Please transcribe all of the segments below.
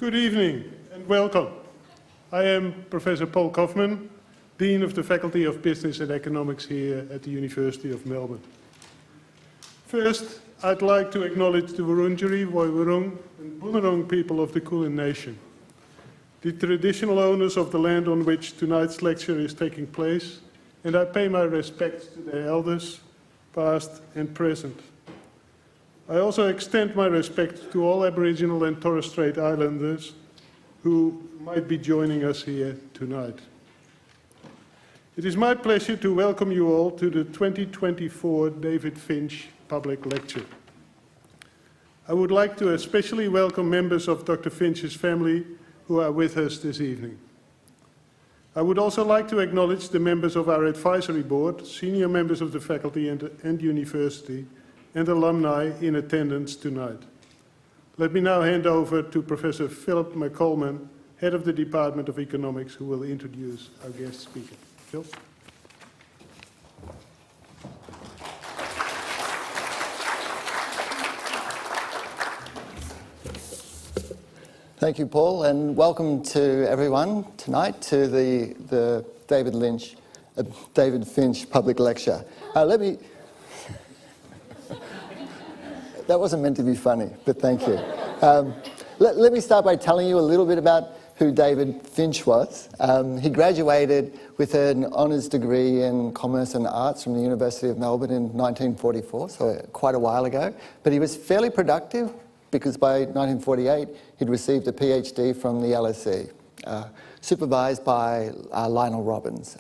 Good evening and welcome. I am Professor Paul Kaufman, Dean of the Faculty of Business and Economics here at the University of Melbourne. First, I'd like to acknowledge the Wurundjeri, Woiwurrung and Bunurong people of the Kulin Nation, the traditional owners of the land on which tonight's lecture is taking place, and I pay my respects to their elders, past and present. I also extend my respect to all Aboriginal and Torres Strait Islanders who might be joining us here tonight. It is my pleasure to welcome you all to the 2024 David Finch Public Lecture. I would like to especially welcome members of Dr. Finch's family who are with us this evening. I would also like to acknowledge the members of our advisory board, senior members of the faculty and university, and alumni in attendance tonight. Let me now hand over to Professor Philip McColman, Head of the Department of Economics, who will introduce our guest speaker. Phil? Thank you, Paul, and welcome to everyone tonight to the David Finch Public Lecture. That wasn't meant to be funny, but thank you. Let me start by telling you a little bit about who David Finch was. He graduated with an honours degree in Commerce and Arts from the University of Melbourne in 1944, so quite a while ago. But he was fairly productive because by 1948 he'd received a PhD from the LSE, supervised by Lionel Robbins.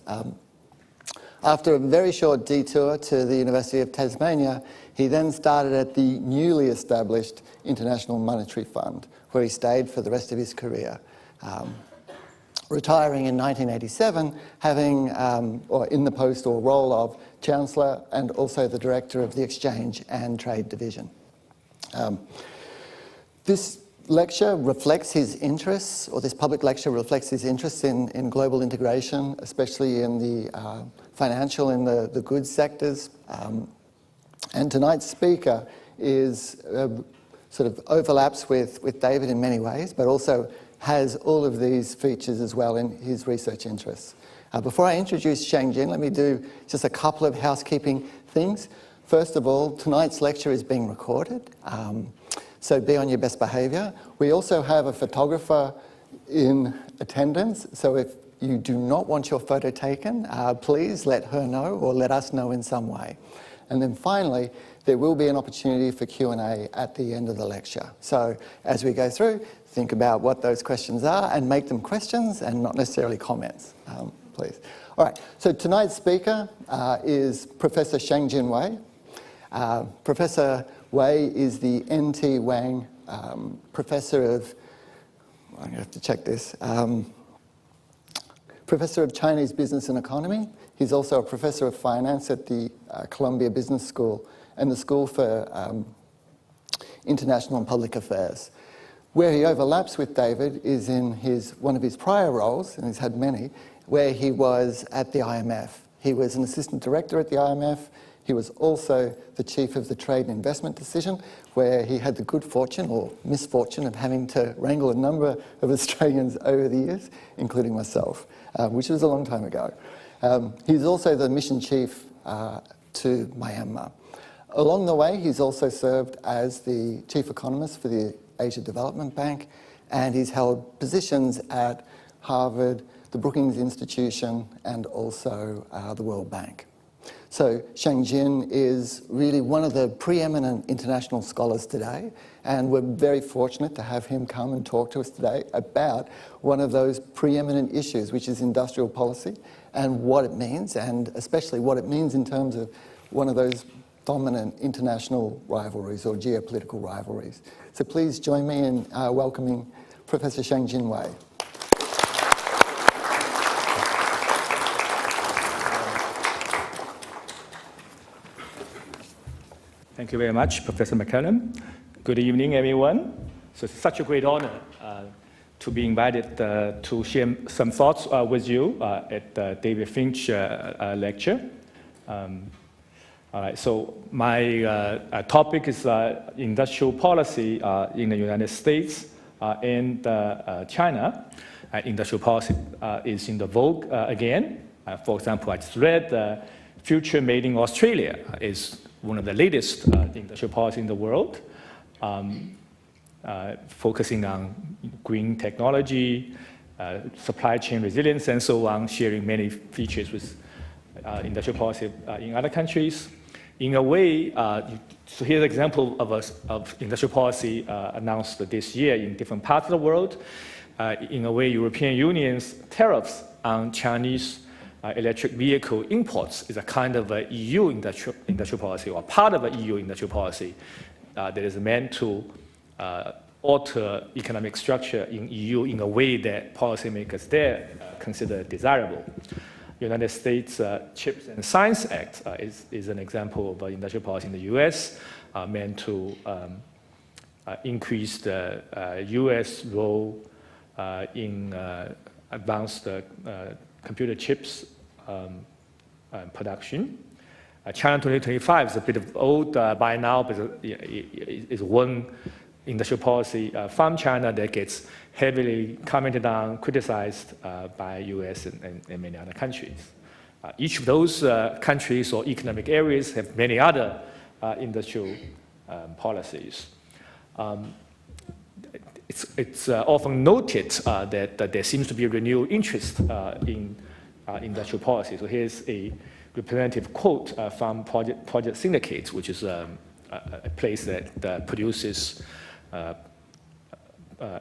After a very short detour to the University of Tasmania, he then started at the newly established International Monetary Fund, where he stayed for the rest of his career, retiring in 1987, having, or in the post or role of Chancellor and also the Director of the Exchange and Trade Division. This lecture reflects his interests, or this public lecture reflects his interests in global integration, especially in the financial and the goods sectors. And tonight's speaker is sort of overlaps with David in many ways, but also has all of these features as well in his research interests. Before I introduce Sheng Jin, let me do just a couple of housekeeping things. First of all, tonight's lecture is being recorded, so be on your best behaviour. We also have a photographer in attendance, so if you do not want your photo taken, please let her know or let us know in some way. And then finally, there will be an opportunity for Q&A at the end of the lecture. So as we go through, think about what those questions are and make them questions and not necessarily comments, please. All right, so tonight's speaker is Professor Sheng Jin Wei. Professor Wei is the N.T. Wang Professor of, I'm going to have to check this, Professor of Chinese Business and Economy. He's also a Professor of Finance at the Columbia Business School and the School for International and Public Affairs. Where he overlaps with David is in one of his prior roles, and he's had many, where he was at the IMF. He was an Assistant Director at the IMF. He was also the Chief of the Trade and Investment Division, where he had the good fortune or misfortune of having to wrangle a number of Australians over the years, including myself, which was a long time ago. He's also the Mission Chief to Myanmar. Along the way, he's also served as the Chief Economist for the Asia Development Bank, and he's held positions at Harvard, the Brookings Institution, and also the World Bank. So Sheng Jin is really one of the preeminent international scholars today, and we're very fortunate to have him come and talk to us today about one of those preeminent issues, which is industrial policy and what it means, and especially what it means in terms of one of those dominant international rivalries or geopolitical rivalries. So please join me in welcoming Professor Sheng Jin Wei. Thank you very much, Professor McCallum. Good evening, everyone. So it's such a great honor to be invited to share some thoughts with you at the David Finch lecture. All right, so my topic is industrial policy in the United States and China, industrial policy is in the vogue again. For example, I just read Future Made in Australia is one of the latest industrial policy in the world, focusing on green technology, supply chain resilience, and so on, sharing many features with industrial policy in other countries. In a way, so here's an example of industrial policy announced this year in different parts of the world. In a way, European Union's tariffs on Chinese electric vehicle imports is a kind of a EU industrial policy, or part of an EU industrial policy that is meant to alter economic structure in EU in a way that policymakers there consider desirable. United States Chips and Science Act is an example of industrial policy in the US meant to increase the US role in advanced computer chips production. China 2025 is a bit of old by now, but is one industrial policy from China that gets heavily commented on, criticized by US and many other countries. Each of those countries or economic areas have many other industrial policies. It's often noted that there seems to be a renewed interest in industrial policy. So here's a representative quote from Project Syndicate, which is a place that produces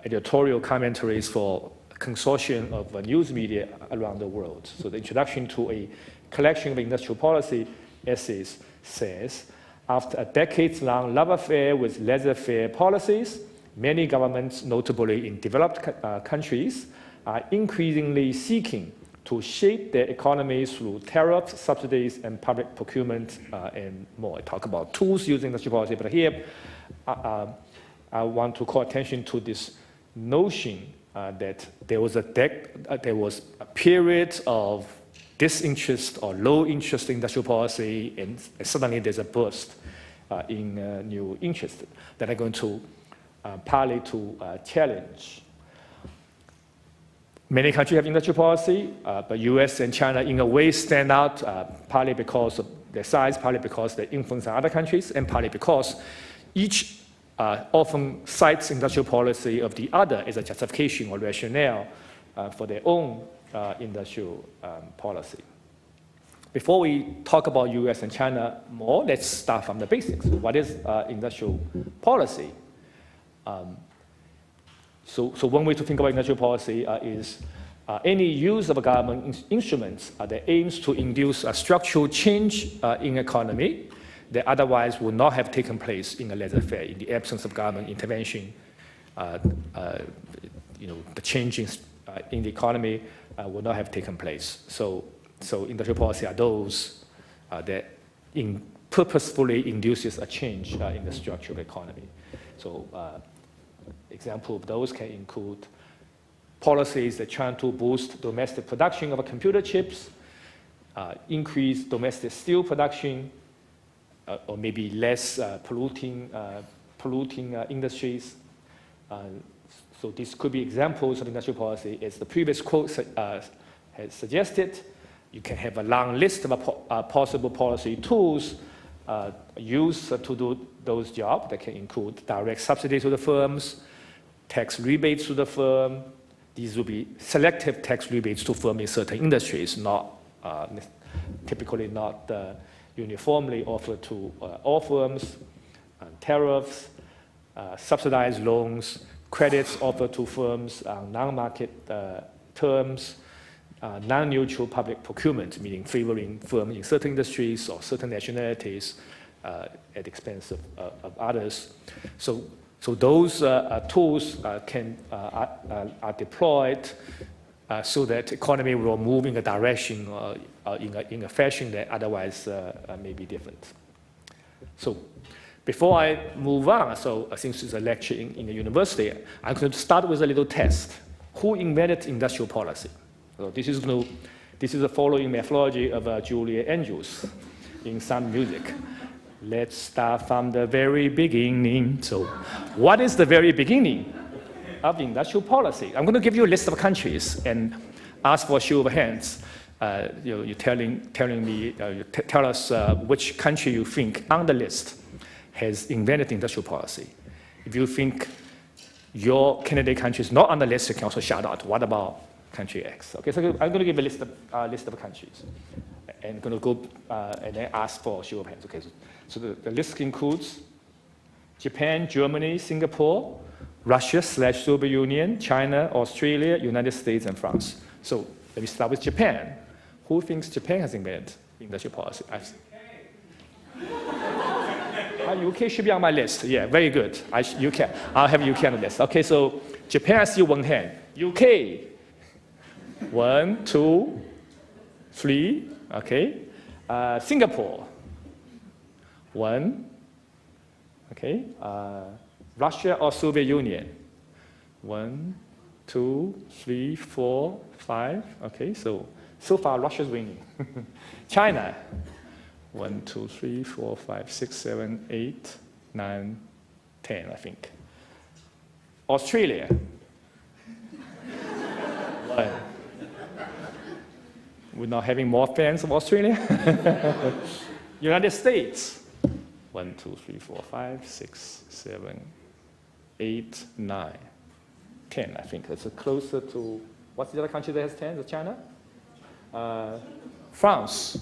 editorial commentaries for a consortium of news media around the world. So the introduction to a collection of industrial policy essays says, after a decades-long love affair with laissez-faire policies, many governments, notably in developed countries, are increasingly seeking to shape their economies through tariffs, subsidies, and public procurement, and more. I talk about tools using industrial policy, but here I want to call attention to this notion that there was a period of disinterest or low interest in industrial policy, and suddenly there's a burst in new interest that are going to partly to challenge. Many countries have industrial policy, but US and China in a way stand out, partly because of their size, partly because they influence other countries, and partly because each often cites industrial policy of the other as a justification or rationale for their own industrial policy. Before we talk about US and China more, let's start from the basics. What is industrial policy? So one way to think about industrial policy is any use of a government instruments that aims to induce a structural change in economy that otherwise would not have taken place in a laissez-faire, in the absence of government intervention. The changes in the economy would not have taken place. So industrial policy are those that purposefully induces a change in the structure of the economy. So example of those can include policies that try to boost domestic production of computer chips, increase domestic steel production, or maybe less polluting industries. So these could be examples of industrial policy. As the previous quote has suggested, you can have a long list of possible policy tools used to do those jobs that can include direct subsidies to the firms, tax rebates to the firm. These will be selective tax rebates to firms in certain industries, not typically not uniformly offered to all firms. Tariffs, subsidized loans, credits offered to firms on non-market terms, non-neutral public procurement, meaning favoring firms in certain industries or certain nationalities at the expense of others. So those tools are deployed so that the economy will move in a direction in a fashion that otherwise may be different. So before I move on, since it's a lecture in the university, I'm going to start with a little test. Who invented industrial policy? So this is the following methodology of Julia Andrews in Sound Music. Let's start from the very beginning. So what is the very beginning? of industrial policy. I'm going to give you a list of countries and ask for a show of hands. You're telling me, tell us which country you think on the list has invented industrial policy. If you think your candidate country is not on the list, you can also shout out, what about country X? Okay, so I'm going to give a list of countries. And going to go and then ask for a show of hands. Okay, so the list includes Japan, Germany, Singapore, Russia/Soviet Union, China, Australia, United States, and France. So let me start with Japan. Who thinks Japan has invented industrial policy? UK should be on my list. Yeah, very good. UK. I'll have UK on the list. Okay, so Japan, I see one hand. UK. 1, 2, 3. Okay. Singapore. 1. Okay. Russia or Soviet Union. 1, 2, 3, 4, 5. Okay, so far Russia's winning. China. 1, 2, 3, 4, 5, 6, 7, 8, 9, 10, I think. Australia. 1. We're not having more fans of Australia. United States. 1, 2, 3, 4, 5, 6, 7, 8, 9, 10, I think. It's closer to, what's the other country that has 10? Is it China? France.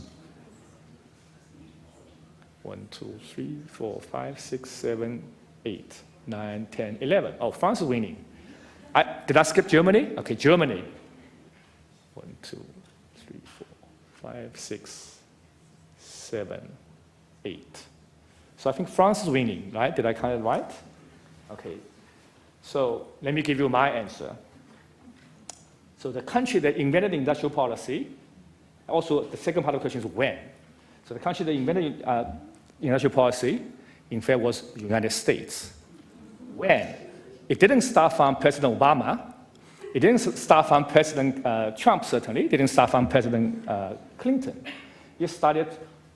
1, 2, 3, 4, 5, 6, 7, 8, 9, 10, 11. Oh, France is winning. Did I skip Germany? Okay, Germany. 1, 2, 3, 4, 5, 6, 7, 8. So I think France is winning, right? Did I count it right? Okay. So let me give you my answer. So the country that invented industrial policy, also the second part of the question is when. So the country that invented industrial policy, in fact, was the United States. When? It didn't start from President Obama. It didn't start from President Trump, certainly. It didn't start from President Clinton. It started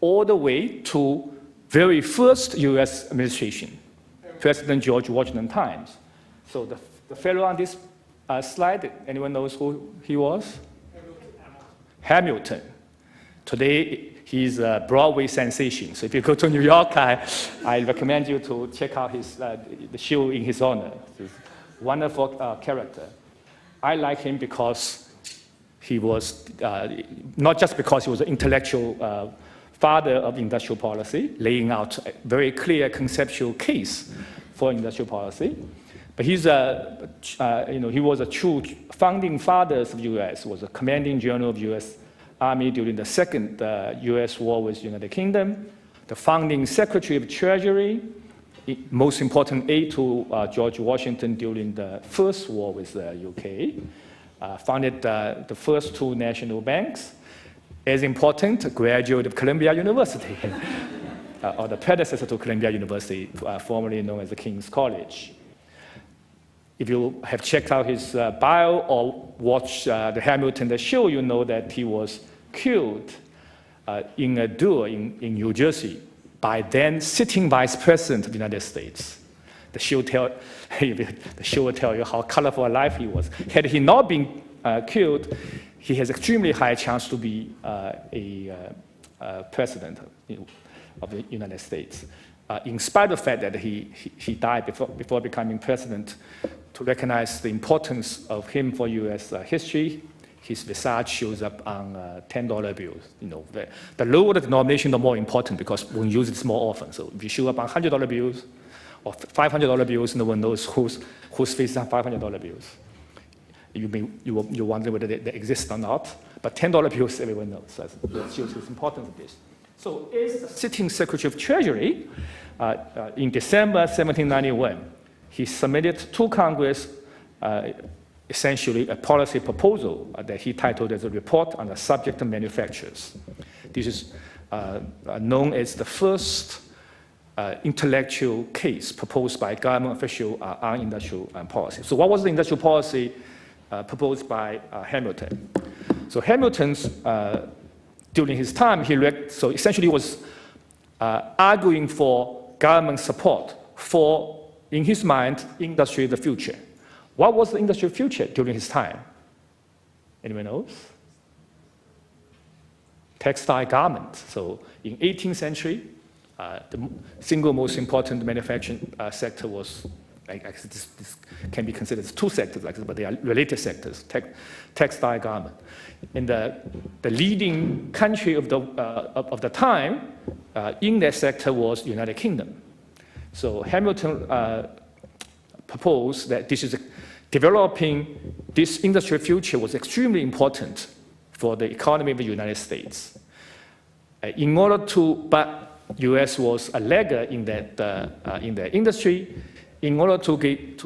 all the way to very first US administration, President George Washington times. So the fellow on this slide, anyone knows who he was? Hamilton. Today, he's a Broadway sensation. So if you go to New York, I recommend you to check out the show in his honor. He's a wonderful character. I like him because he was, not just because he was an intellectual father of industrial policy, laying out a very clear conceptual case for industrial policy, but he was a true founding father of the U.S., was a commanding general of U.S. Army during the second U.S. war with the United Kingdom, the founding Secretary of Treasury, most important aide to George Washington during the first war with the UK, founded the first 2 national banks, as important, a graduate of Columbia University, or the predecessor to Columbia University, formerly known as the King's College. If you have checked out his bio or watched the Hamilton the show, you know that he was killed in a duel in New Jersey by then sitting Vice President of the United States. The show will tell you how colorful a life he was. Had he not been killed, he has extremely high chance to be a president of the United States. In spite of the fact that he died before becoming president, to recognize the importance of him for U.S. history, his visage shows up on $10 bills. The lower the denomination, the more important, because we use it more often. So if you show up on $100 bills or $500 bills, no one knows whose face on $500 bills. You wonder whether they exist or not. But $10 bills, everyone knows. So that shows the importance of this. So as the sitting Secretary of Treasury, in December 1791, he submitted to Congress essentially a policy proposal that he titled as a report on the subject of manufacturers. This is known as the first intellectual case proposed by a government official on industrial policy. So what was the industrial policy proposed by Hamilton? So Hamilton's, during his time, so essentially was arguing for government support for, in his mind, industry of the future. What was the industrial future during his time? Anyone knows? Textile garment. So in 18th century, the single most important manufacturing sector was, this can be considered as two sectors, but they are related sectors, textile garment. And the leading country of the time in that sector was the United Kingdom. So Hamilton proposed that developing this industrial future was extremely important for the economy of the United States. But U.S. was a laggard in that industry. In order to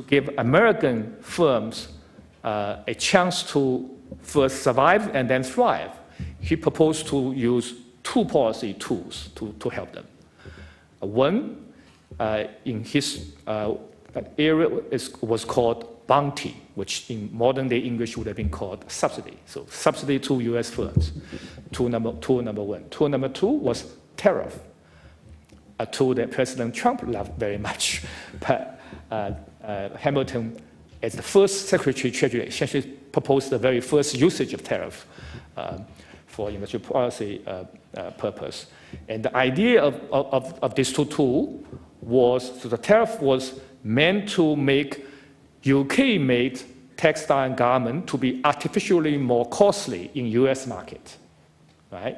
give American firms a chance to first survive and then thrive, he proposed to use two policy tools to help them. One, in his area, was called bounty, which in modern day English would have been called subsidy. So subsidy to U.S. firms, tool number one. Tool number two was tariff, a tool that President Trump loved very much. But Hamilton, as the first Secretary of Treasury, essentially proposed the very first usage of tariff for industrial policy purpose. And the idea of these two tools was, so the tariff was meant to make UK-made textile and garment to be artificially more costly in US market, right?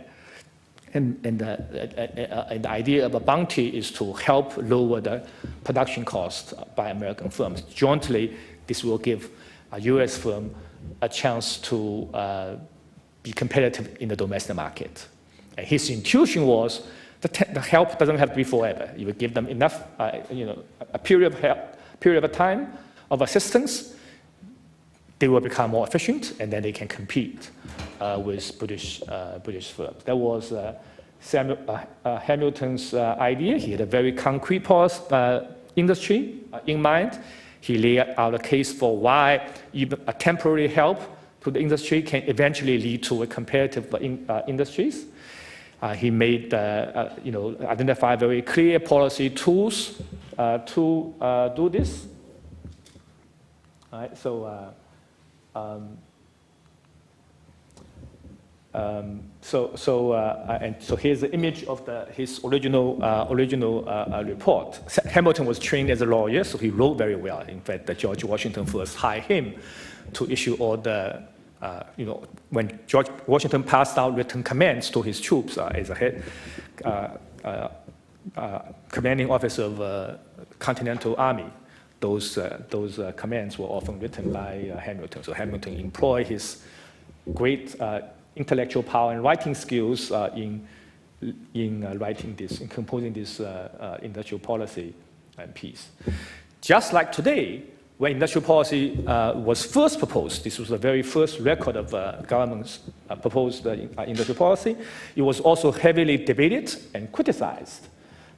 And the idea of a bounty is to help lower the production cost by American firms. Jointly, this will give a US firm a chance to be competitive in the domestic market. And his intuition was the help doesn't have to be forever. You will give them enough, a period of time of assistance, they will become more efficient, and then they can compete with British firms. That was Hamilton's idea. He had a very concrete industry in mind. He laid out a case for why even a temporary help to the industry can eventually lead to a competitive industries. He made, identify very clear policy tools to do this. All right, so here's the image of his original report. Hamilton was trained as a lawyer, so he wrote very well. In fact, George Washington first hired him to issue all the, when George Washington passed out written commands to his troops as a head commanding officer of Continental Army. Those commands were often written by Hamilton. So Hamilton employed his great intellectual power and writing skills in writing this, in composing this industrial policy piece. Just like today, when industrial policy was first proposed, this was the very first record of government's proposed industrial policy, it was also heavily debated and criticized.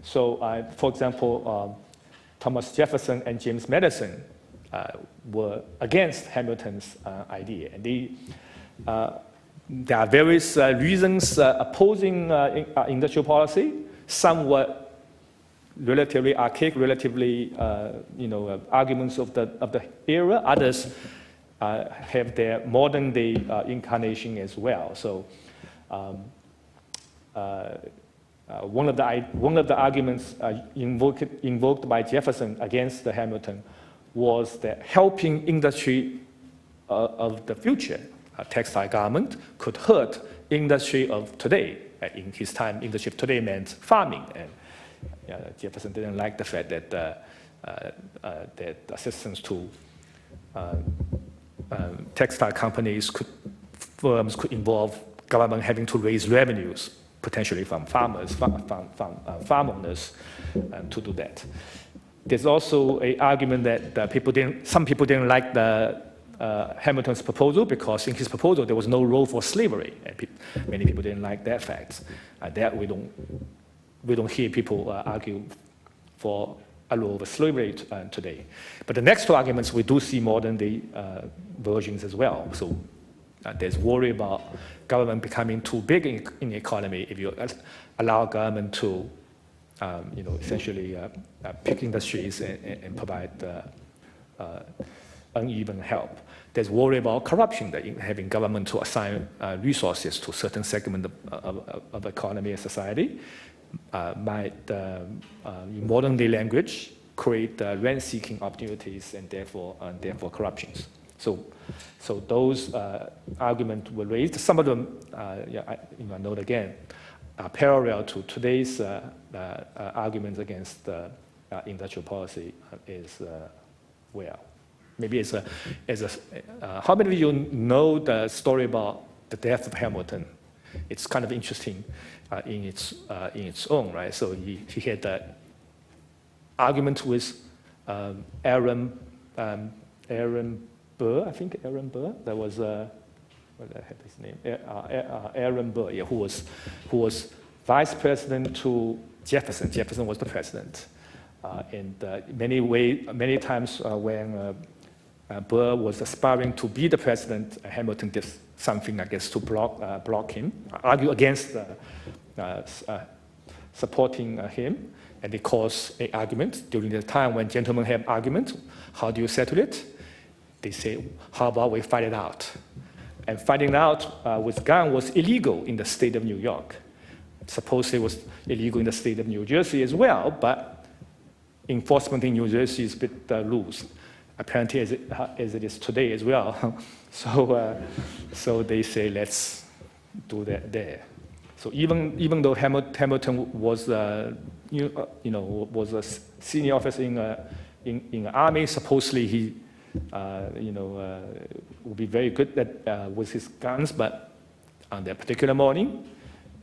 So, for example, Thomas Jefferson and James Madison were against Hamilton's idea. And there are various reasons opposing industrial policy. Some were relatively archaic, relatively arguments of the era. Others have their modern day incarnation as well. So one of the arguments invoked by Jefferson against the Hamilton was that helping industry of the future, textile garment, could hurt industry of today. In his time, industry of today meant farming, and Jefferson didn't like the fact that that assistance to textile firms could involve government having to raise revenues, potentially from farmers, farm owners, to do that. There's also an argument that some people didn't like Hamilton's proposal because in his proposal there was no role for slavery, and many people didn't like that fact. That we don't hear people argue for a role for slavery today. But the next two arguments we do see modern day versions as well. So there's worry about government becoming too big in the economy if you allow government to, essentially pick industries and provide uneven help. There's worry about corruption, that having government to assign resources to certain segment of economy and society might, in modern day language, create rent-seeking opportunities and therefore corruptions. So those arguments were raised. Some of them, I note again, are parallel to today's arguments against industrial policy well. Maybe how many of you know the story about the death of Hamilton? It's kind of interesting in its own, right? So he had that argument with Aaron Burr, I think Aaron Burr. That was what I have his name? Aaron Burr, yeah, who was vice president to Jefferson. Jefferson was the president, and many times when Burr was aspiring to be the president, Hamilton did something, I guess, to block him, argue against supporting him, and it caused an argument. During the time when gentlemen have argument, how do you settle it? They say, how about we fight it out? And fighting out with gun was illegal in the state of New York. Supposedly it was illegal in the state of New Jersey as well, but enforcement in New Jersey is a bit loose. Apparently, as it is today as well. So they say, let's do that there. So even though Hamilton was, was a senior officer in the army, supposedly he, would be very good with his guns, but on that particular morning,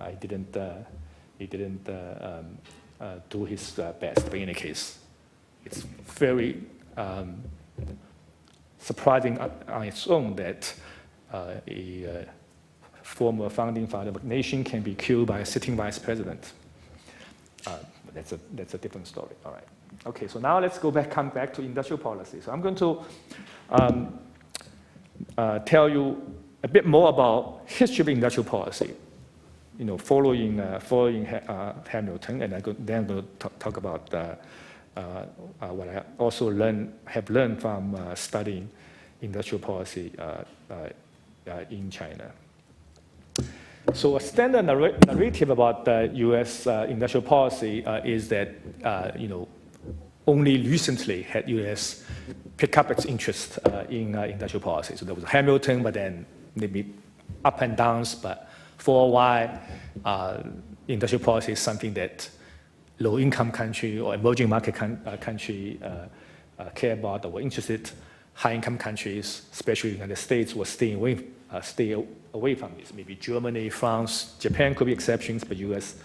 he didn't do his best. But in any case, it's very surprising on its own that a former founding father of a nation can be killed by a sitting vice president. That's a different story. All right. Okay. So now let's come back to industrial policy. So I'm going to tell you a bit more about history of industrial policy. Following Hamilton, and then I'm going to talk about what I also have learned from studying industrial policy in China. So a standard narrative about the U.S. Industrial policy is that only recently had U.S. pick up its interest in industrial policy. So there was Hamilton, but then maybe up and downs. But for a while, industrial policy is something that low-income country or emerging market country care about or were interested. High-income countries, especially the United States, were stay away from this. Maybe Germany, France, Japan could be exceptions, but U.S.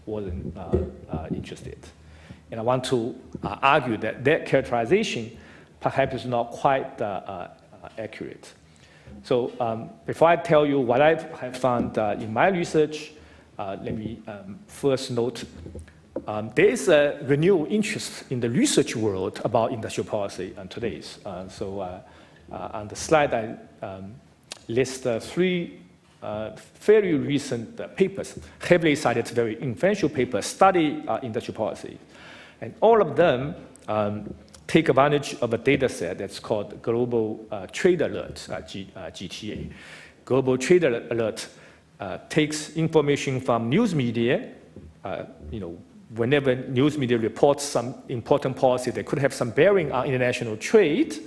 wasn't interested. And I want to argue that characterization perhaps is not quite accurate. So before I tell you what I have found in my research, let me first note there is a renewed interest in the research world about industrial policy today's. So on the slide, I list three very recent papers, heavily cited, very influential papers, study industrial policy. And all of them take advantage of a data set that's called Global Trade Alert, GTA. Global Trade Alert takes information from news media, whenever news media reports some important policy that could have some bearing on international trade,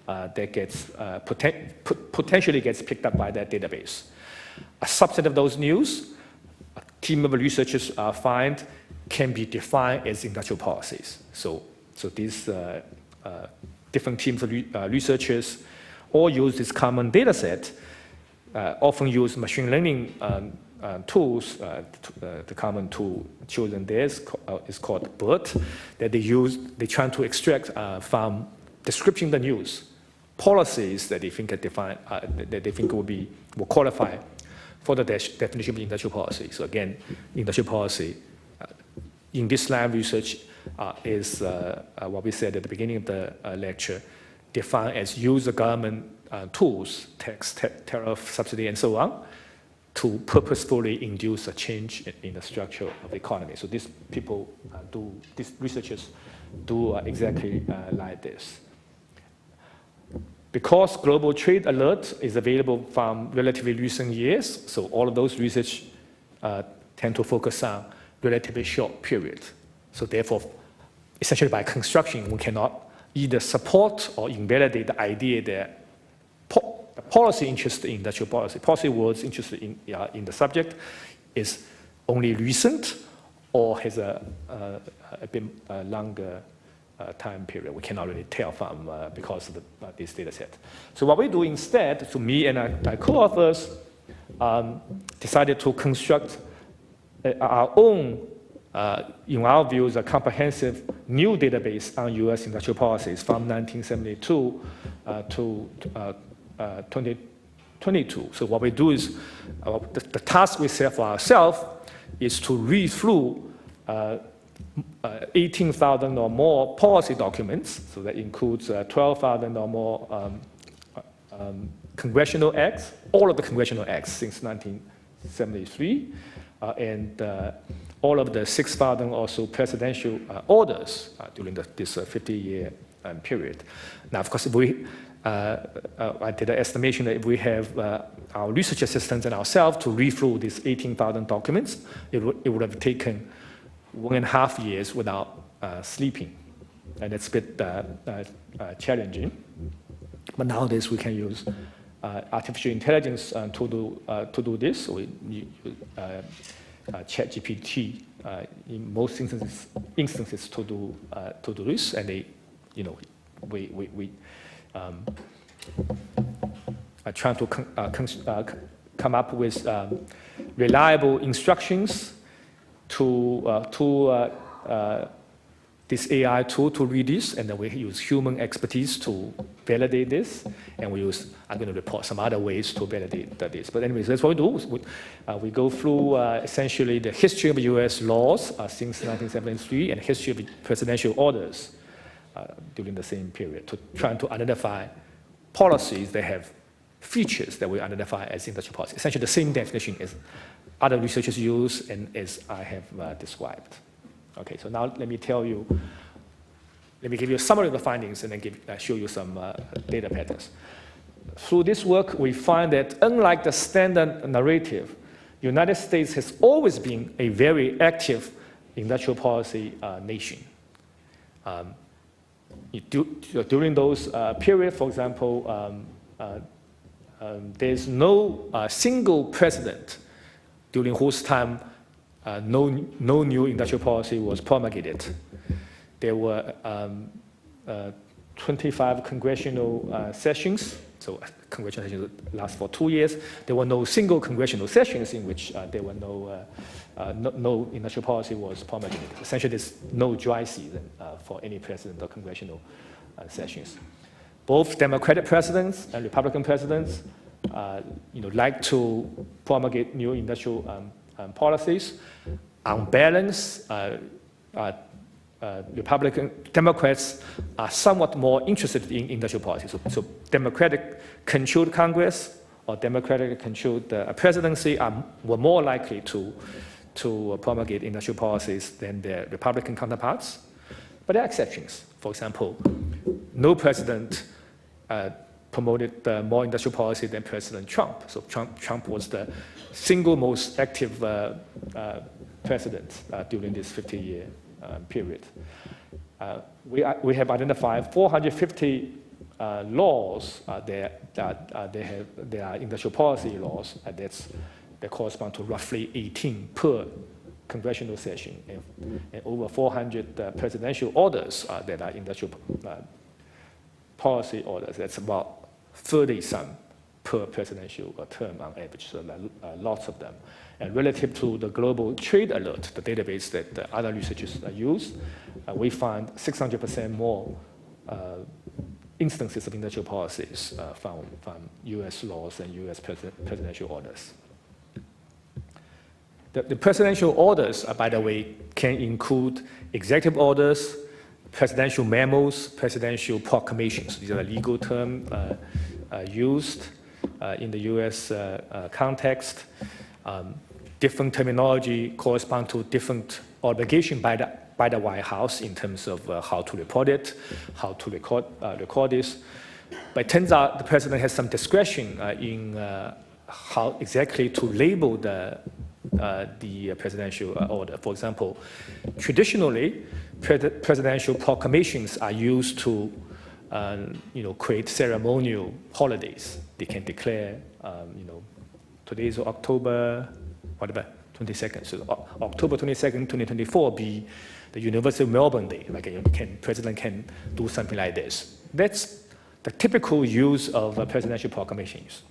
that gets potentially gets picked up by that database. A subset of those news, a team of researchers find, can be defined as industrial policies. So these different teams of researchers all use this common data set, often use machine learning tools. The common tool chosen there is called BERT, that they try to extract from description of the news policies that they think are defined, that they think will qualify for the definition of industrial policy. So again, industrial policy in this line of research is what we said at the beginning of the lecture, defined as use of government tools, tax, tariff, subsidy, and so on, to purposefully induce a change in the structure of the economy. So these people these researchers do exactly like this. Because global trade alert is available from relatively recent years, so all of those research tend to focus on relatively short period. So therefore, essentially by construction, we cannot either support or invalidate the idea that the policy interested in industrial policy worlds interested in the subject is only recent or has a bit longer time period. We cannot really tell from because of this data set. So what we do instead, so me and my co-authors decided to construct our own, in our views, a comprehensive new database on US industrial policies from 1972 to 2022. So what we do is, the task we set for ourselves is to read through 18,000 or more policy documents, so that includes 12,000 or more congressional acts, all of the congressional acts since 1973, and all of the 6,000 or so presidential orders during this 50-year period. Now, of course, I did an estimation that if we have our research assistants and ourselves to read through these 18,000 documents, it would have taken 1.5 years without sleeping, and it's a bit challenging. But nowadays we can use artificial intelligence to do this. We use ChatGPT in most instances to do this, and we are trying to come up with reliable instructions to this AI tool to read this, and then we use human expertise to validate this, and I'm going to report some other ways to validate this. But anyways, that's what we do. We go through essentially the history of US laws since 1973 and history of presidential orders during the same period, to trying to identify policies that have features that we identify as industrial policy. Essentially the same definition as other researchers use and as I have described. Okay, so now let me give you a summary of the findings and then show you some data patterns. Through this work, we find that unlike the standard narrative, the United States has always been a very active industrial policy nation. During those periods, for example, there's no single president during whose time no new industrial policy was promulgated. There were 25 congressional sessions, so congressional sessions last for 2 years. There were no single congressional sessions in which there were no industrial policy was promulgated. Essentially, there's no dry season for any president or congressional sessions. Both Democratic presidents and Republican presidents like to promulgate new industrial policies. On balance, Democrats are somewhat more interested in industrial policy. So Democratic-controlled Congress or Democratic-controlled presidency were more likely to promulgate industrial policies than their Republican counterparts. But there are exceptions. For example, no president promoted more industrial policy than President Trump. So Trump was the single most active president during this 50-year period. We have identified 450 laws that are industrial policy laws, and that correspond to roughly 18 per congressional session, and over 400 presidential orders that are industrial policy orders. That's about 30-some per presidential term on average, so lots of them. And relative to the global trade alert, the database that other researchers use, we find 600% more instances of industrial policies from US laws and US presidential orders. The presidential orders, by the way, can include executive orders, presidential memos, presidential proclamations. These are legal terms used in the US context. Different terminology correspond to different obligation by the White House in terms of how to report it, how to record this. But it turns out the president has some discretion in how exactly to label the presidential order. For example, traditionally, presidential proclamations are used to create ceremonial holidays. They can declare, today is October, whatever, 22nd. So October 22nd, 2024 be the University of Melbourne Day. Like president can do something like this. That's the typical use of presidential proclamations.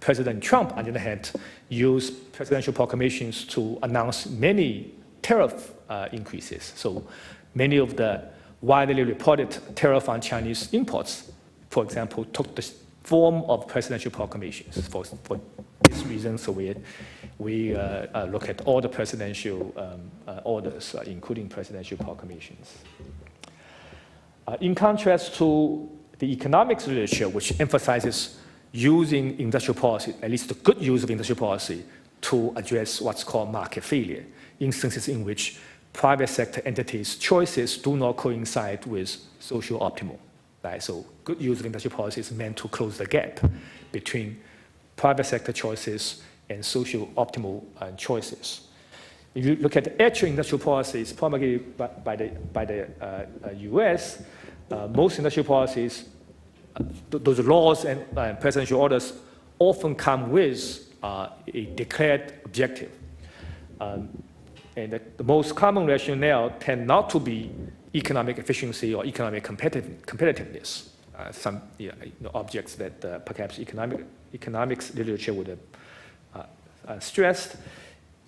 President Trump, on the other hand, used presidential proclamations to announce many tariff increases. So many of the widely reported tariff on Chinese imports, for example, took the form of presidential proclamations. For this reason, so we look at all the presidential orders, including presidential proclamations. In contrast to the economics literature, which emphasizes using industrial policy, at least the good use of industrial policy, to address what's called market failure, instances in which private sector entities' choices do not coincide with social optimal. Right? So good use of industrial policy is meant to close the gap between private sector choices and social optimal choices. If you look at the actual industrial policies promulgated by the US, most industrial policies, those laws and presidential orders often come with a declared objective. And the most common rationale tend not to be economic efficiency or economic competitiveness. Some objects that perhaps economics literature would have stressed.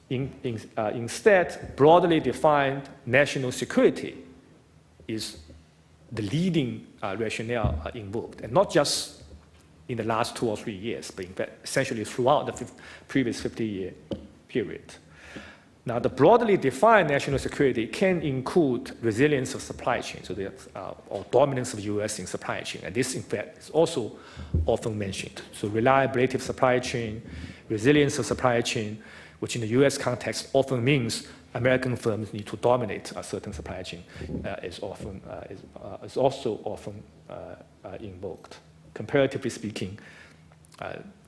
Instead, broadly defined national security is the leading rationale invoked, and not just in the last 2 or 3 years, but in fact, essentially throughout the previous 50-year period. Now, the broadly defined national security can include resilience of supply chain, so or dominance of the US in supply chain, and this, in fact, is also often mentioned. So reliability of supply chain, resilience of supply chain, which in the US context often means American firms need to dominate a certain supply chain, is also often invoked. Comparatively speaking,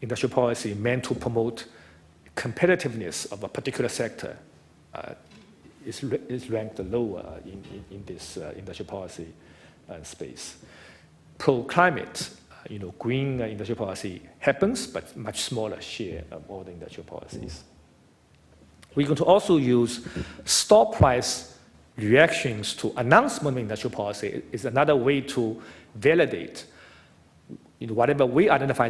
industrial policy meant to promote competitiveness of a particular sector is ranked lower in this industrial policy space. Pro-climate, green industrial policy happens, but much smaller share of all the industrial policies. We're going to also use stock price reactions to announcement of industrial policy is another way to validate whatever we identify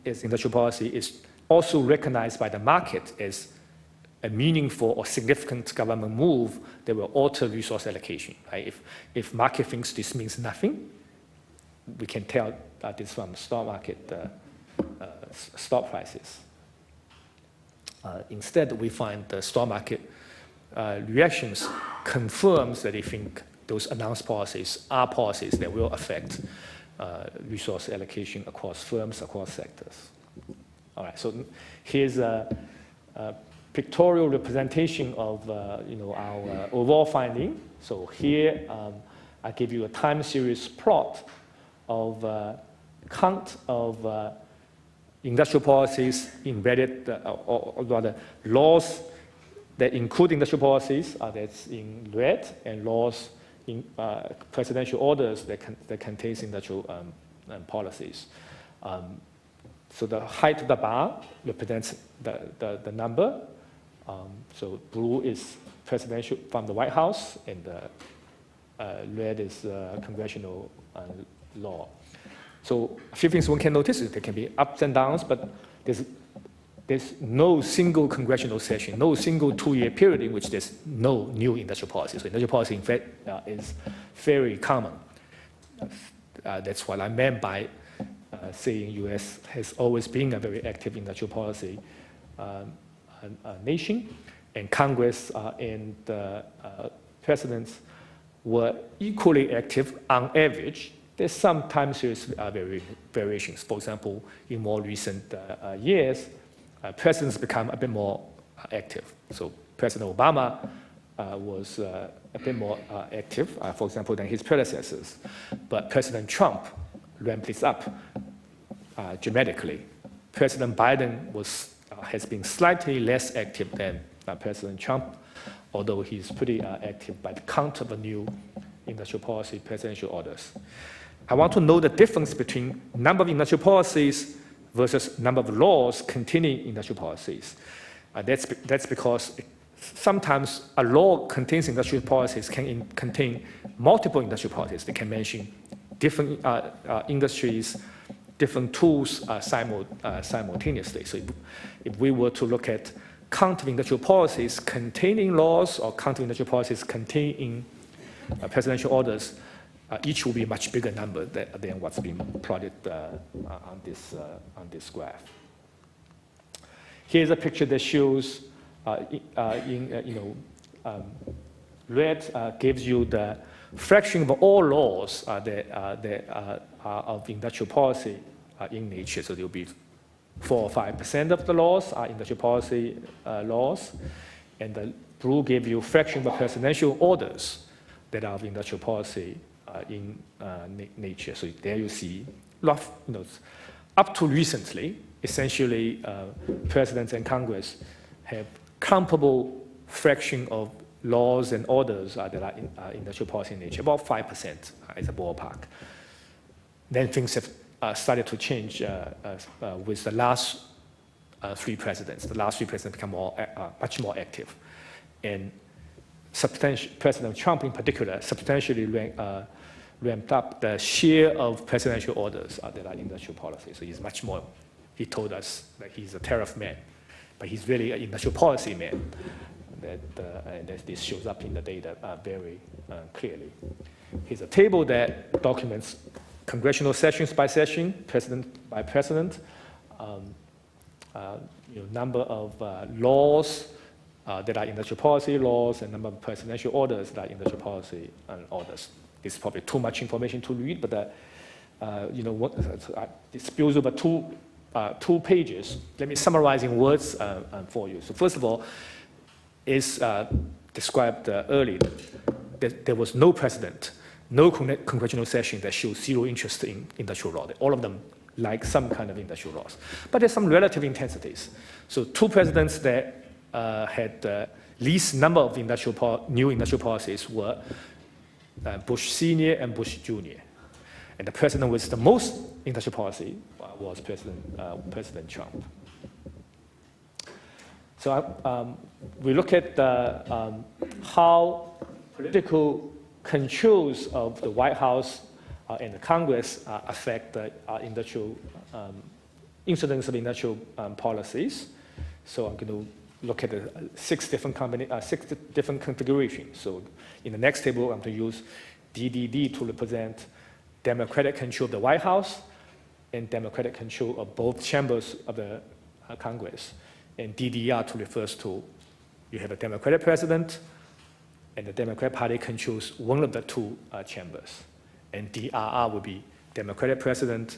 as industrial policy is also recognized by the market as a meaningful or significant government move that will alter resource allocation. Right? If market thinks this means nothing, we can tell this from stock market stock prices. Instead, we find the stock market reactions confirms that they think those announced policies are policies that will affect resource allocation across firms, across sectors. All right, so here's a pictorial representation of our overall finding. So here, I give you a time series plot of count of industrial policies embedded, or rather laws that include industrial policies, that's in red, and laws in presidential orders that contains industrial policies. So the height of the bar represents the number. So blue is presidential from the White House, and the red is congressional law. So a few things one can notice is there can be ups and downs, but there's no single congressional session, no single 2-year period in which there's no new industrial policy. So industrial policy, in fact, is very common. That's what I meant by saying U.S. has always been a very active industrial policy nation, and Congress and presidents were equally active on average. There's some time series variations. For example, in more recent years, presidents become a bit more active. So President Obama was a bit more active, for example, than his predecessors. But President Trump ramp this up dramatically. President Biden has been slightly less active than President Trump, although he's pretty active by the count of the new industrial policy presidential orders. I want to know the difference between number of industrial policies versus number of laws containing industrial policies. That's because sometimes a law contains industrial policies can contain multiple industrial policies. They can mention different industries, different tools simultaneously. So if we were to look at count of industrial policies containing laws or count of industrial policies containing presidential orders, each will be a much bigger number than what's been plotted on this graph. Here's a picture that shows red gives you the fraction of all laws that are of industrial policy in nature. So there will be 4 or 5% of the laws are industrial policy laws, and the blue gives you fraction of presidential orders that are of industrial policy in nature. So there you see, up to recently, essentially, presidents and Congress have comparable fraction of laws and orders that are in industrial policy in nature, about 5% is a ballpark. Then things have started to change with the last three presidents. The last three presidents become much more active. And President Trump in particular substantially ramped up the share of presidential orders that are industrial policy. So he's much more, he told us that he's a tariff man, but he's really an industrial policy man. And this shows up in the data very clearly. Here's a table that documents congressional sessions by session, president by president, number of laws that are industrial policy laws and number of presidential orders that are industrial policy orders. It's probably too much information to read, but it spills over two pages. Let me summarize in words for you. So first of all, is described earlier that there was no precedent, no congressional session that showed zero interest in industrial law. All of them like some kind of industrial laws. But there's some relative intensities. So two presidents that had the least number of new industrial policies were Bush Sr. and Bush Jr. And the president with the most industrial policy was President Trump. So we look at how political controls of the White House and the Congress affect the industrial incidence of industrial policies. So I'm going to look at the six different configurations. So in the next table, I'm going to use DDD to represent Democratic control of the White House and Democratic control of both chambers of the Congress. And DDR to refers to you have a Democratic president, and the Democratic Party controls one of the two chambers. And DRR would be Democratic president,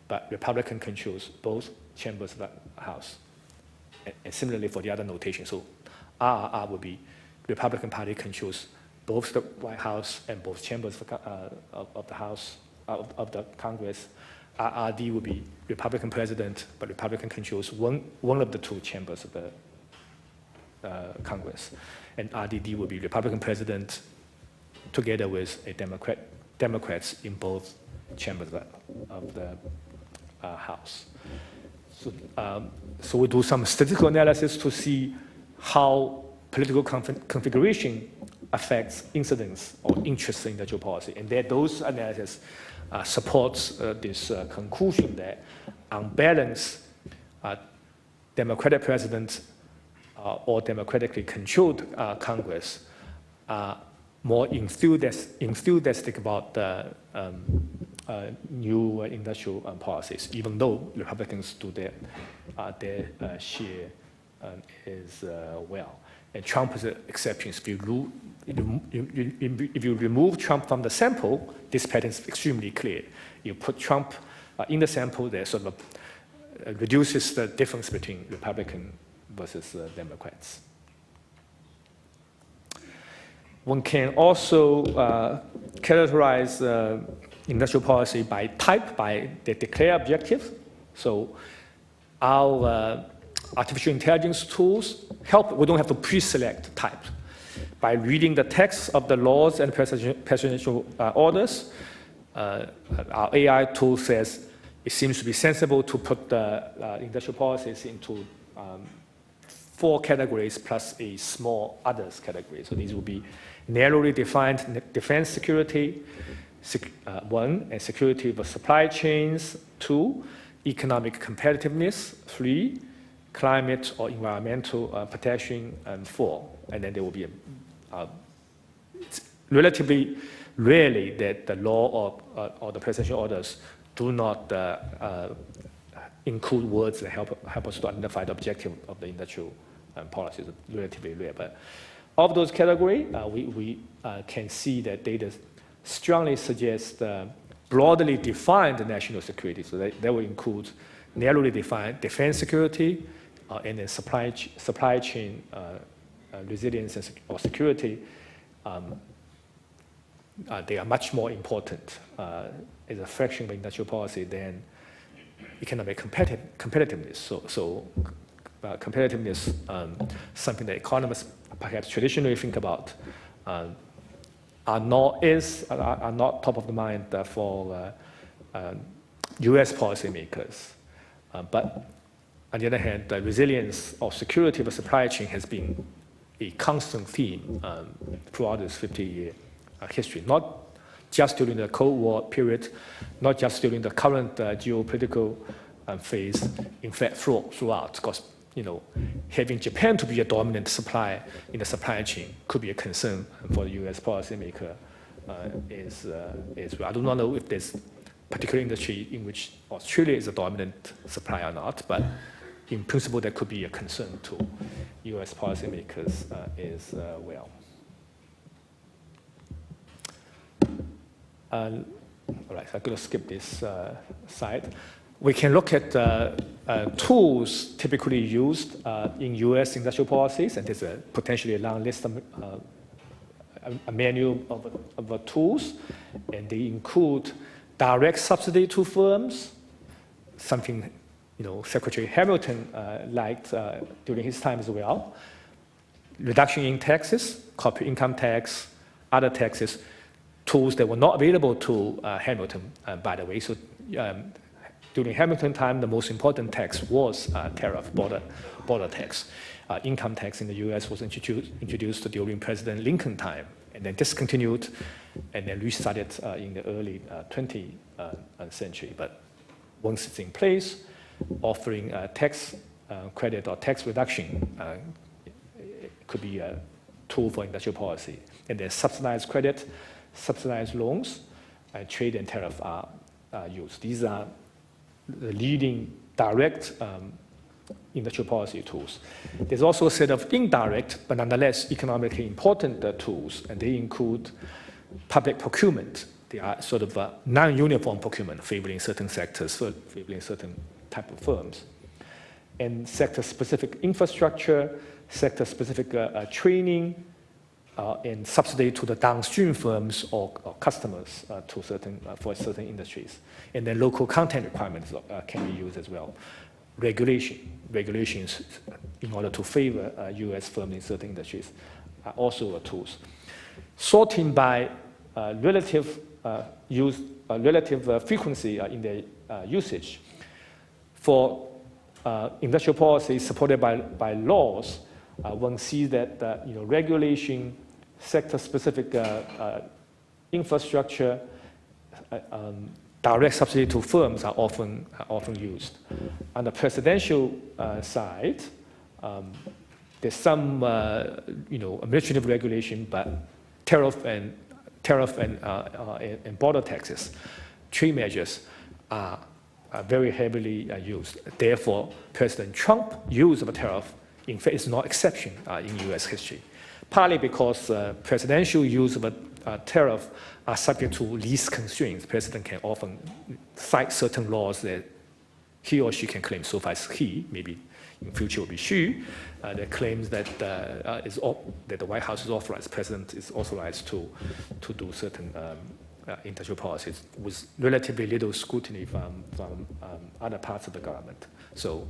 but Republican controls both chambers of the House. And similarly for the other notation, so RRR would be Republican Party controls both the White House and both chambers of the House, of the Congress. RRD would be Republican president, but Republican controls one of the two chambers of the Congress. And RDD would be Republican president together with a Democrats in both chambers of the House. So we do some statistical analysis to see how political configuration affects incidence or interest in industrial policy. And those analysis supports this conclusion that on balance, Democratic presidents or democratically controlled Congress are more enthusiastic about the new industrial policies, even though Republicans do their share as well. And Trump is an exception. If you remove Trump from the sample, this pattern is extremely clear. You put Trump in the sample, that sort of reduces the difference between Republican versus Democrats. One can also characterize industrial policy by type, by the declared objectives. So our artificial intelligence tools help. We don't have to pre-select types. By reading the text of the laws and presidential orders, our AI tool says it seems to be sensible to put the industrial policies into 4 categories plus a small others category. So these will be narrowly defined defense security, 1, and security of supply chains, 2, economic competitiveness, 3, climate or environmental protection, and 4. And then there will be it's relatively rarely that the law or the presidential orders do not include words that help us to identify the objective of the industrial policies. Relatively rare, but of those categories, we can see that data strongly suggests broadly defined national security. So that will include narrowly defined defense security and then supply chain resilience or security. They are much more important as a fraction of industrial policy than economic competitiveness. So competitiveness, something that economists perhaps traditionally think about, are not top of the mind for U.S. policymakers. But on the other hand, the resilience or security of the supply chain has been a constant theme throughout this 50-year history, not just during the Cold War period, not just during the current geopolitical phase, in fact, throughout, because having Japan to be a dominant supplier in the supply chain could be a concern for the U.S. policymaker. I do not know if there's particular industry in which Australia is a dominant supplier or not, but in principle, that could be a concern to U.S. policymakers as well. All right, so I'm going to skip this slide. We can look at tools typically used in U.S. industrial policies, and there's a potentially a long list of a menu of tools, and they include direct subsidy to firms, something Secretary Hamilton liked during his time as well. Reduction in taxes, corporate income tax, other taxes, tools that were not available to Hamilton, by the way. So during Hamilton time, the most important tax was tariff, border tax. Income tax in the U.S. was introduced during President Lincoln time, and then discontinued, and then restarted in the early 20th century. But once it's in place, offering tax credit or tax reduction could be a tool for industrial policy. And then subsidized credit, subsidized loans, trade and tariff are used. These are the leading direct industrial policy tools. There's also a set of indirect, but nonetheless economically important tools, and they include public procurement. They are sort of non-uniform procurement, favoring certain sectors, favoring certain type of firms. And sector-specific infrastructure, sector-specific training, and subsidy to the downstream firms or customers for certain industries. And then local content requirements can be used as well. Regulations in order to favor U.S. firms in certain industries are also tools. Sorting by relative frequency in their usage. For industrial policy supported by laws, one sees that regulation, sector-specific infrastructure, direct subsidy to firms are often used. On the presidential side, there's some administrative regulation, but tariff and border taxes, trade measures are very heavily used. Therefore, President Trump's use of a tariff, in fact, is not exception in U.S. history. Partly because presidential use of a tariff are subject to least constraints. The president can often cite certain laws that he or she can claim. So far as he, maybe in future will be she, that claims that that the White House is authorized, president is authorized to do certain industrial policies with relatively little scrutiny from other parts of the government. So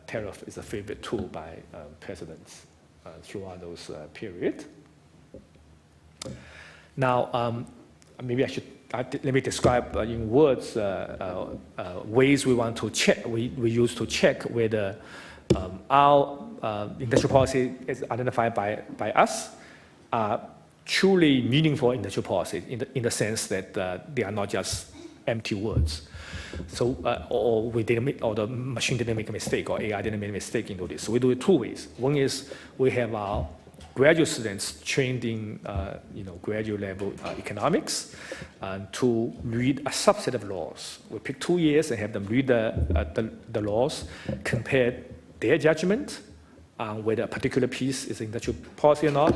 tariff is a favorite tool by presidents throughout those period. Now, maybe I should let me describe in words ways we want to check. We use to check whether our industrial policy is identified by us are truly meaningful industrial policies in the sense that they are not just empty words. So, or the machine didn't make a mistake, or AI didn't make a mistake into this. So we do it two ways. One is we have our graduate students trained in, graduate level economics to read a subset of laws. We pick 2 years and have them read the laws, compare their judgment on whether a particular piece is industrial policy or not,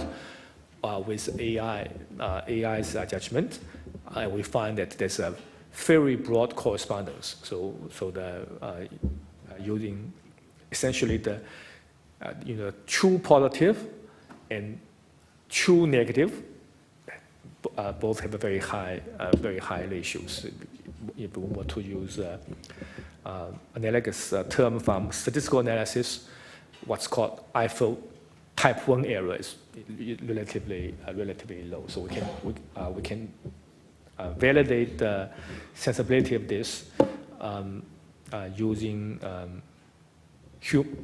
with AI's judgment. And we find that there's a very broad correspondence. So using essentially the true positive and true negative, both have a very high ratios. If we want to use analogous term from statistical analysis, what's called Eiffel type 1 error is relatively low. So we can validate the sensibility of this using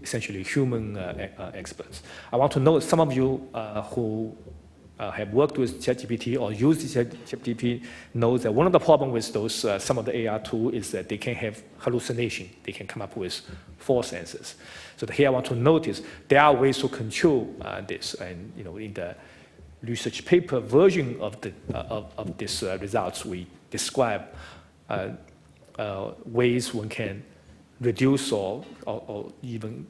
essentially human experts. I want to note some of you who have worked with ChatGPT or used ChatGPT know that one of the problems with those some of the AI tools is that they can have hallucination. They can come up with false answers. So here I want to notice there are ways to control this, and in the research paper version of these results, we describe ways one can reduce or even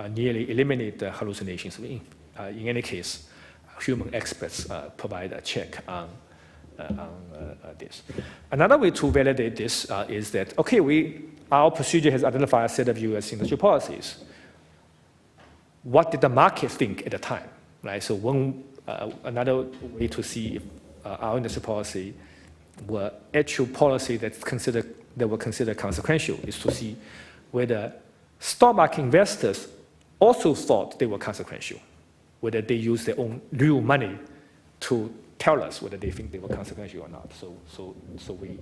nearly eliminate the hallucinations. In any case, human experts provide a check on this. Another way to validate this is that, okay, our procedure has identified a set of US industrial policies. What did the market think at the time, right? So another way to see if our industrial policy were actual policy that were considered consequential is to see whether stock market investors also thought they were consequential, whether they use their own real money to tell us whether they think they were consequential or not. So we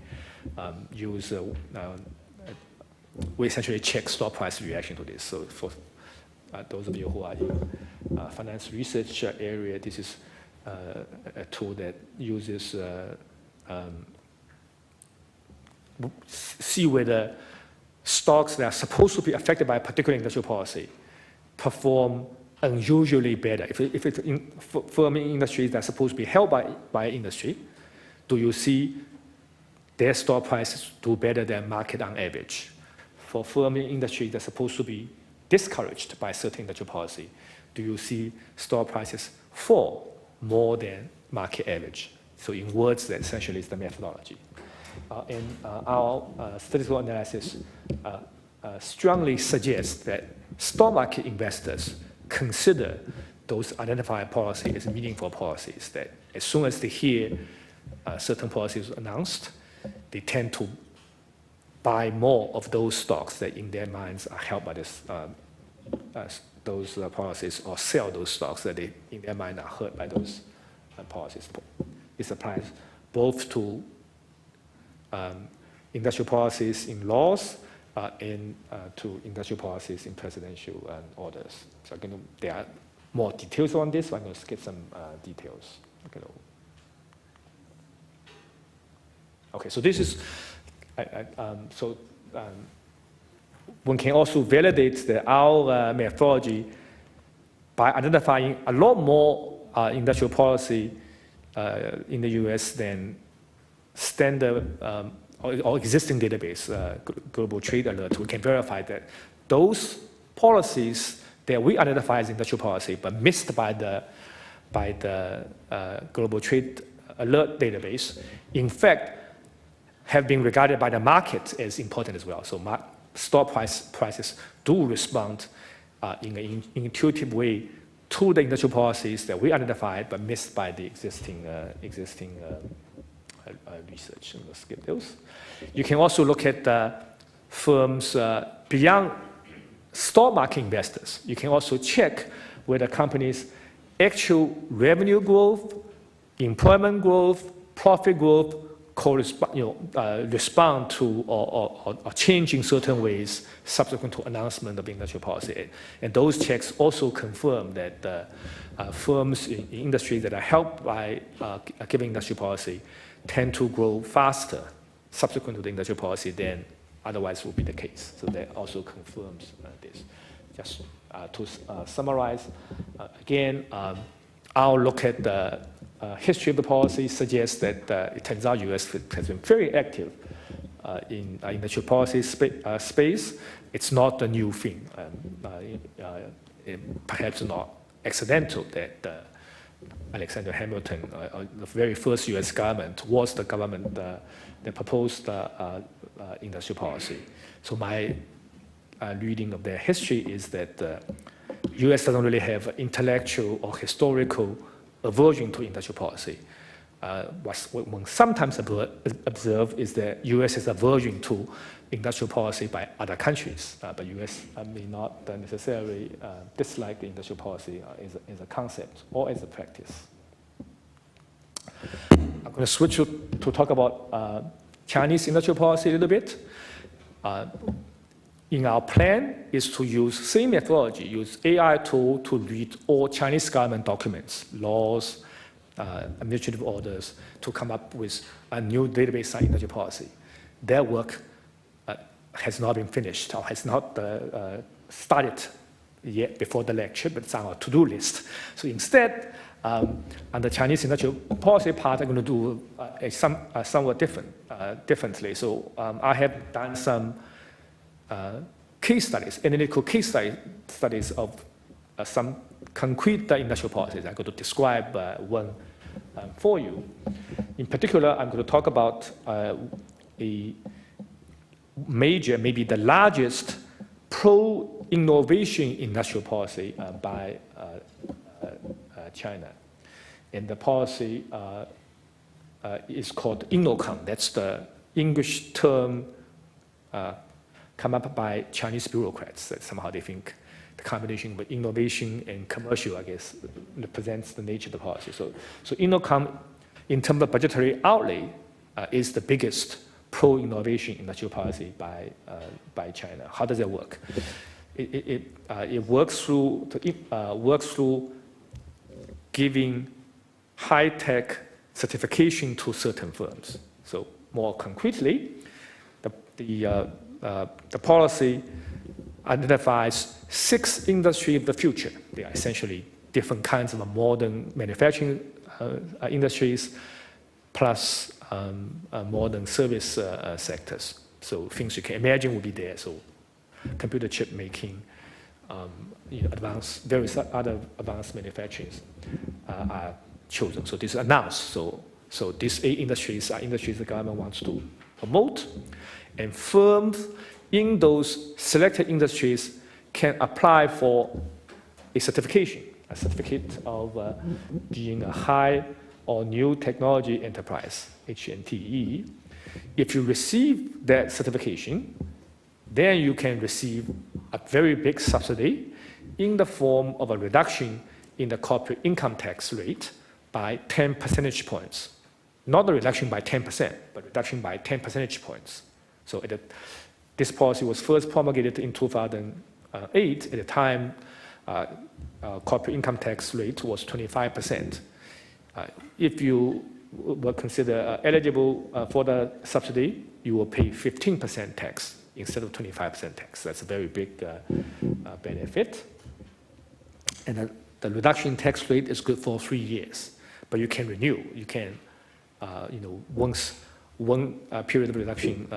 we essentially check stock price reaction to this. So for those of you who are in finance research area, this is a tool that uses see whether stocks that are supposed to be affected by a particular industrial policy perform unusually better. If it's in firming industries that are supposed to be held by industry, do you see their stock prices do better than market on average? For firming industries that are supposed to be discouraged by certain industrial policy, do you see stock prices fall more than market average? So in words, that essentially is the methodology. And our statistical analysis strongly suggests that stock market investors consider those identified policies as meaningful policies, that as soon as they hear certain policies announced, they tend to buy more of those stocks that in their minds are held by those policies, or sell those stocks that they, in their mind, are hurt by those policies. This applies both to industrial policies in laws and to industrial policies in presidential orders. So again, there are more details on this. I'm going to skip some details. Okay, so this is, one can also validate our methodology by identifying a lot more industrial policy in the US than standard or existing database, Global Trade Alert. We can verify that those policies that we identify as industrial policy but missed by the Global Trade Alert database, in fact, have been regarded by the market as important as well. So stock prices do respond in an intuitive way to the industrial policies that we identified but missed by the existing research. I'm going to skip those. You can also look at firms beyond stock market investors. You can also check whether companies' actual revenue growth, employment growth, profit growth respond to or change in certain ways subsequent to announcement of industrial policy. And those checks also confirm that firms in industry that are helped by giving industrial policy tend to grow faster subsequent to the industrial policy than otherwise would be the case. So that also confirms this. Just to summarize, again, our look at the history of the policy suggests that it turns out U.S. has been very active in industrial policy space. It's not a new thing. Perhaps not accidental that Alexander Hamilton, the very first U.S. government, was the government that proposed industrial policy. So my reading of their history is that the U.S. doesn't really have intellectual or historical aversion to industrial policy. What one sometimes observe is that U.S. has aversion to industrial policy by other countries, but U.S. may not necessarily dislike the industrial policy as a concept or as a practice. I'm going to switch to talk about Chinese industrial policy a little bit. In our plan is to use same methodology, use AI tool to read all Chinese government documents, laws, administrative orders, to come up with a new database on industrial policy. Their work has not been finished or has not started yet before the lecture, but it's on our to-do list. So instead, on the Chinese industrial policy part, I'm going to do somewhat differently. So I have done some case studies, analytical case studies of some concrete industrial policies. I'm going to describe one for you. In particular, I'm going to talk about a major, maybe the largest pro-innovation industrial policy by China. And the policy is called InnoCom. That's the English term come up by Chinese bureaucrats. That somehow they think the combination of innovation and commercial, I guess, represents the nature of the policy. So InnoCom, in terms of budgetary outlay, is the biggest pro-innovation industrial policy by China. How does it work? It works through giving high-tech certification to certain firms. So more concretely, the policy identifies 6 industries of the future. They are essentially different kinds of modern manufacturing industries, plus modern service sectors. So things you can imagine will be there. So computer chip making, various other advanced manufacturing are chosen. So this is announced. So these 8 industries are industries the government wants to promote, and firms in those selected industries can apply for a certification, a certificate of being a high or new technology enterprise, HNTE. If you receive that certification, then you can receive a very big subsidy in the form of a reduction in the corporate income tax rate by 10 percentage points. Not a reduction by 10%, but reduction by 10 percentage points. So this policy was first promulgated in 2008. At the time, corporate income tax rate was 25%. If you were considered eligible for the subsidy, you will pay 15% tax instead of 25% tax. That's a very big benefit. And the reduction in tax rate is good for 3 years, but you can renew. You can, once one period of reduction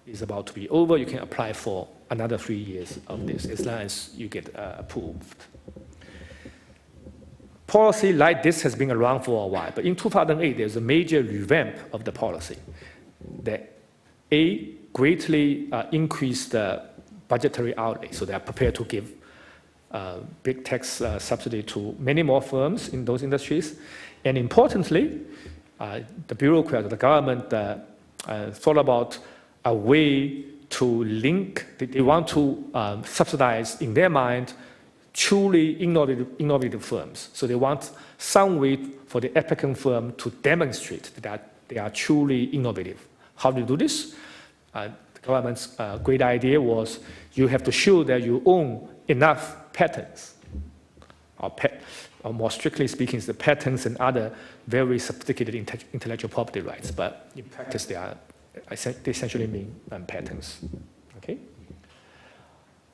is about to be over, you can apply for another 3 years of this, as long as you get approved. Policy like this has been around for a while, but in 2008, there's a major revamp of the policy that greatly increased the budgetary outlay, so they are prepared to give big tax subsidy to many more firms in those industries. And importantly, the bureaucrats, the government thought about a way to link, they want to subsidize, in their mind, truly innovative firms. So they want some way for the applicant firm to demonstrate that they are truly innovative. How do you do this? The government's great idea was you have to show that you own enough patents, or more strictly speaking, the patents and other very sophisticated intellectual property rights. But in practice, they essentially mean patents. Okay.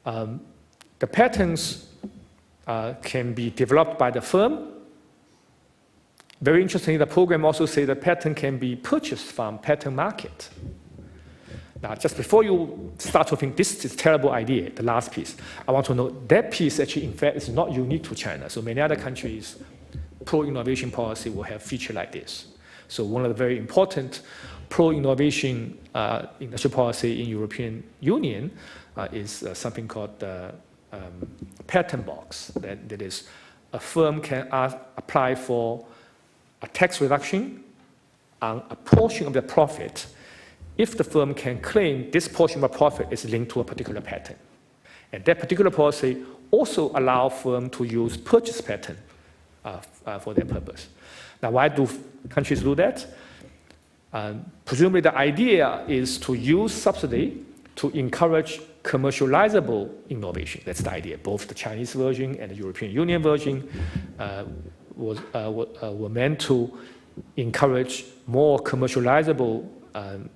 The patents can be developed by the firm. Very interestingly, the program also says that patent can be purchased from patent market. Now, just before you start to think this is a terrible idea, the last piece, I want to know that piece actually, in fact, is not unique to China. So many other countries, pro-innovation policy will have feature like this. So one of the very important pro-innovation industrial policy in European Union is something called the patent box. That is, a firm can apply for a tax reduction on a portion of the profit if the firm can claim this portion of the profit is linked to a particular patent. And that particular policy also allows firms to use purchase patent for their purpose. Now, why do countries do that? Presumably, the idea is to use subsidy to encourage commercializable innovation. That's the idea. Both the Chinese version and the European Union version were meant to encourage more commercializable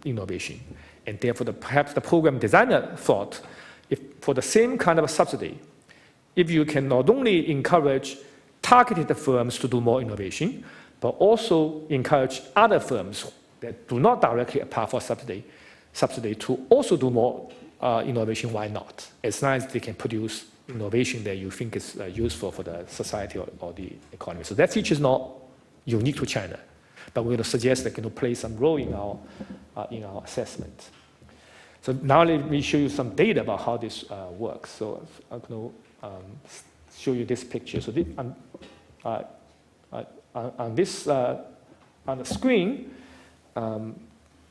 innovation. And therefore, perhaps the program designer thought, if for the same kind of a subsidy, if you can not only encourage targeted firms to do more innovation, but also encourage other firms that do not directly apply for subsidy to also do more innovation, why not? As long as they can produce innovation that you think is useful for the society or the economy. So that feature is not unique to China, but we will suggest that can play some role in our assessment. So now let me show you some data about how this works. So I'm going to show you this picture. So this, on the screen,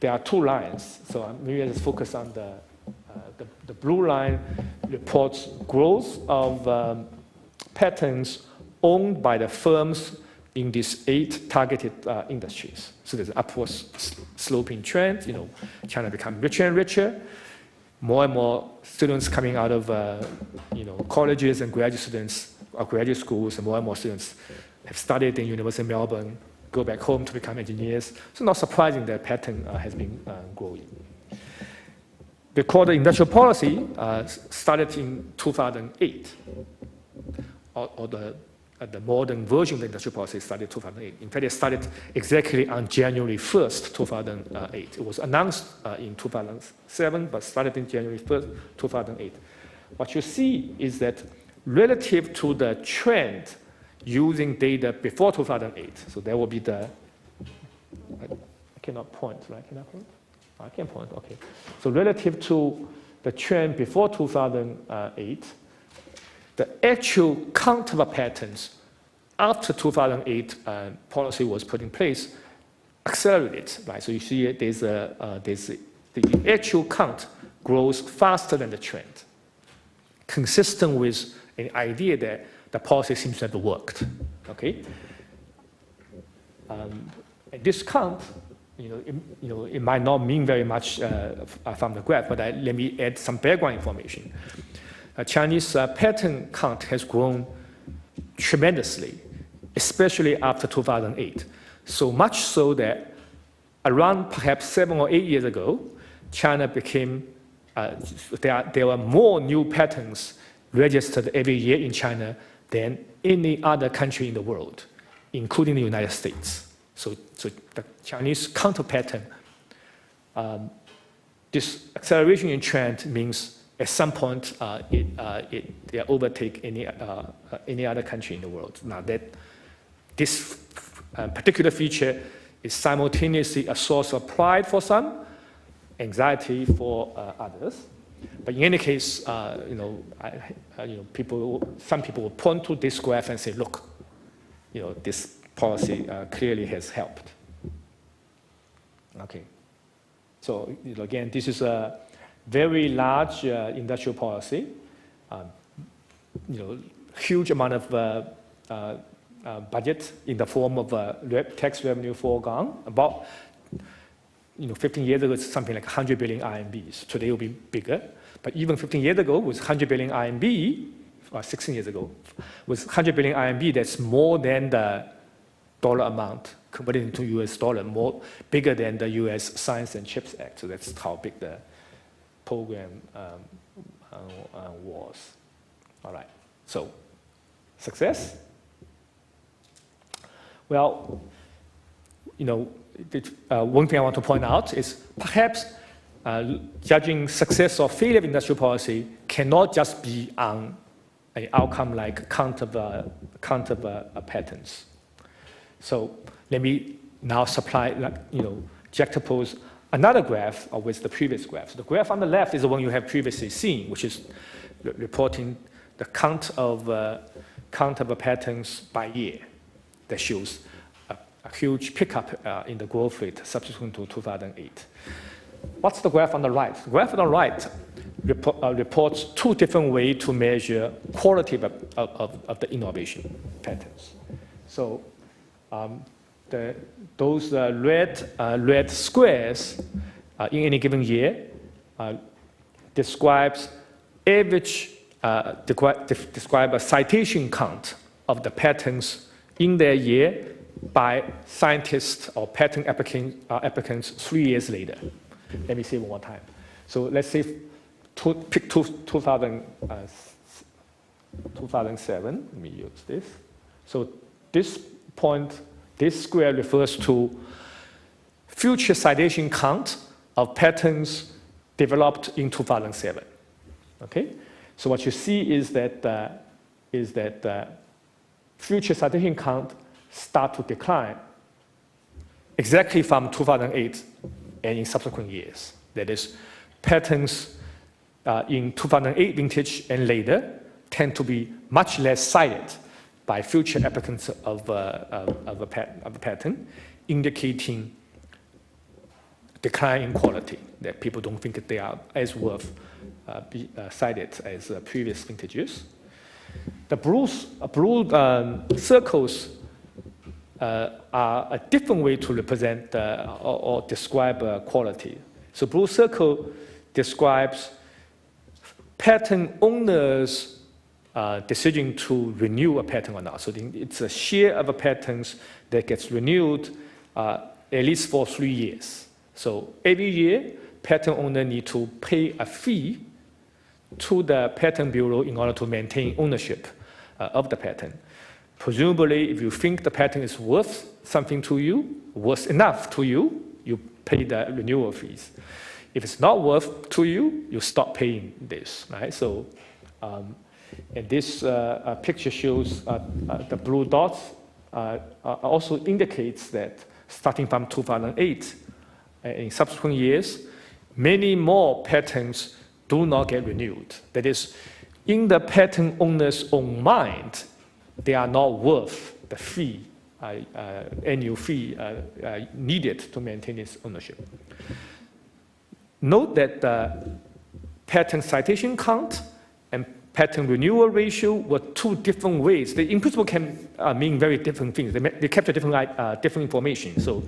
there are two lines. So maybe I just focus on the blue line reports growth of patents owned by the firms in these 8 targeted industries. So there's an upward sloping trend. China becomes richer and richer. More and more students coming out of colleges and graduate students or graduate schools, and more students have studied in University of Melbourne, go back home to become engineers. So not surprising that patent has been growing. The core industrial policy started in 2008, or the modern version of the industrial policy started in 2008. In fact, it started exactly on January 1st, 2008. It was announced in 2007, but started in January 1st, 2008. What you see is that relative to the trend using data before 2008, so there will be I cannot point, right? Can I point? I can point, okay. So relative to the trend before 2008, the actual count of patents after 2008 policy was put in place accelerated, right? So you see the actual count grows faster than the trend, consistent with an idea that the policy seems to have worked, okay? And this count, it might not mean very much from the graph, but let me add some background information. Chinese patent count has grown tremendously, especially after 2008. So much so that around perhaps 7 or 8 years ago, China became, there were more new patents registered every year in China than any other country in the world, including the United States. So the Chinese counter patent, this acceleration in trend means at some point they overtake any other country in the world. Now that this particular feature is simultaneously a source of pride for some, anxiety for others. But in any case, some people will point to this graph and say, look, this policy clearly has helped. Okay. So again, this is a very large industrial policy. Huge amount of budget in the form of tax revenue foregone. About 15 years ago, it's something like 100 billion RMBs. Today it will be bigger. But even 15 years ago, with 100 billion RMB, or 16 years ago, with 100 billion RMB, that's more than the dollar amount converted into US dollar, bigger than the US Science and Chips Act. So that's how big the program was. All right, so success? Well, one thing I want to point out is perhaps judging success or failure of industrial policy cannot just be on an outcome like count of patents. So let me now juxtapose another graph with the previous graph. So the graph on the left is the one you have previously seen, which is reporting the count of patents by year. That shows a huge pickup in the growth rate subsequent to 2008. What's the graph on the right? The graph on the right reports two different ways to measure quality of the innovation patents. So those red squares in any given year describe a citation count of the patents in their year by scientists or patent applicants 3 years later. Let me say one more time. So let's say pick 2007. Let me use this. So this point, this square refers to future citation count of patents developed in 2007. Okay. So what you see is that future citation count start to decline exactly from 2008 and in subsequent years. That is, patents in 2008 vintage and later tend to be much less cited by future applicants of a patent, indicating decline in quality, that people don't think that they are as worth cited as previous vintages. The blue circles are a different way to represent or describe quality. So blue circle describes patent owners' decision to renew a patent or not. So it's a share of a patents that gets renewed at least for 3 years. So every year, patent owner need to pay a fee to the Patent Bureau in order to maintain ownership of the patent. Presumably, if you think the patent is worth something to you, worth enough to you, you pay the renewal fees. If it's not worth to you, you stop paying this, right? So, and this picture shows the blue dots also indicates that starting from 2008, in subsequent years, many more patents do not get renewed. That is, in the patent owner's own mind, they are not worth the fee, annual fee needed to maintain its ownership. Note that the patent citation count and patent renewal ratio were two different ways. They, in principle, can mean very different things. They capture different information. So,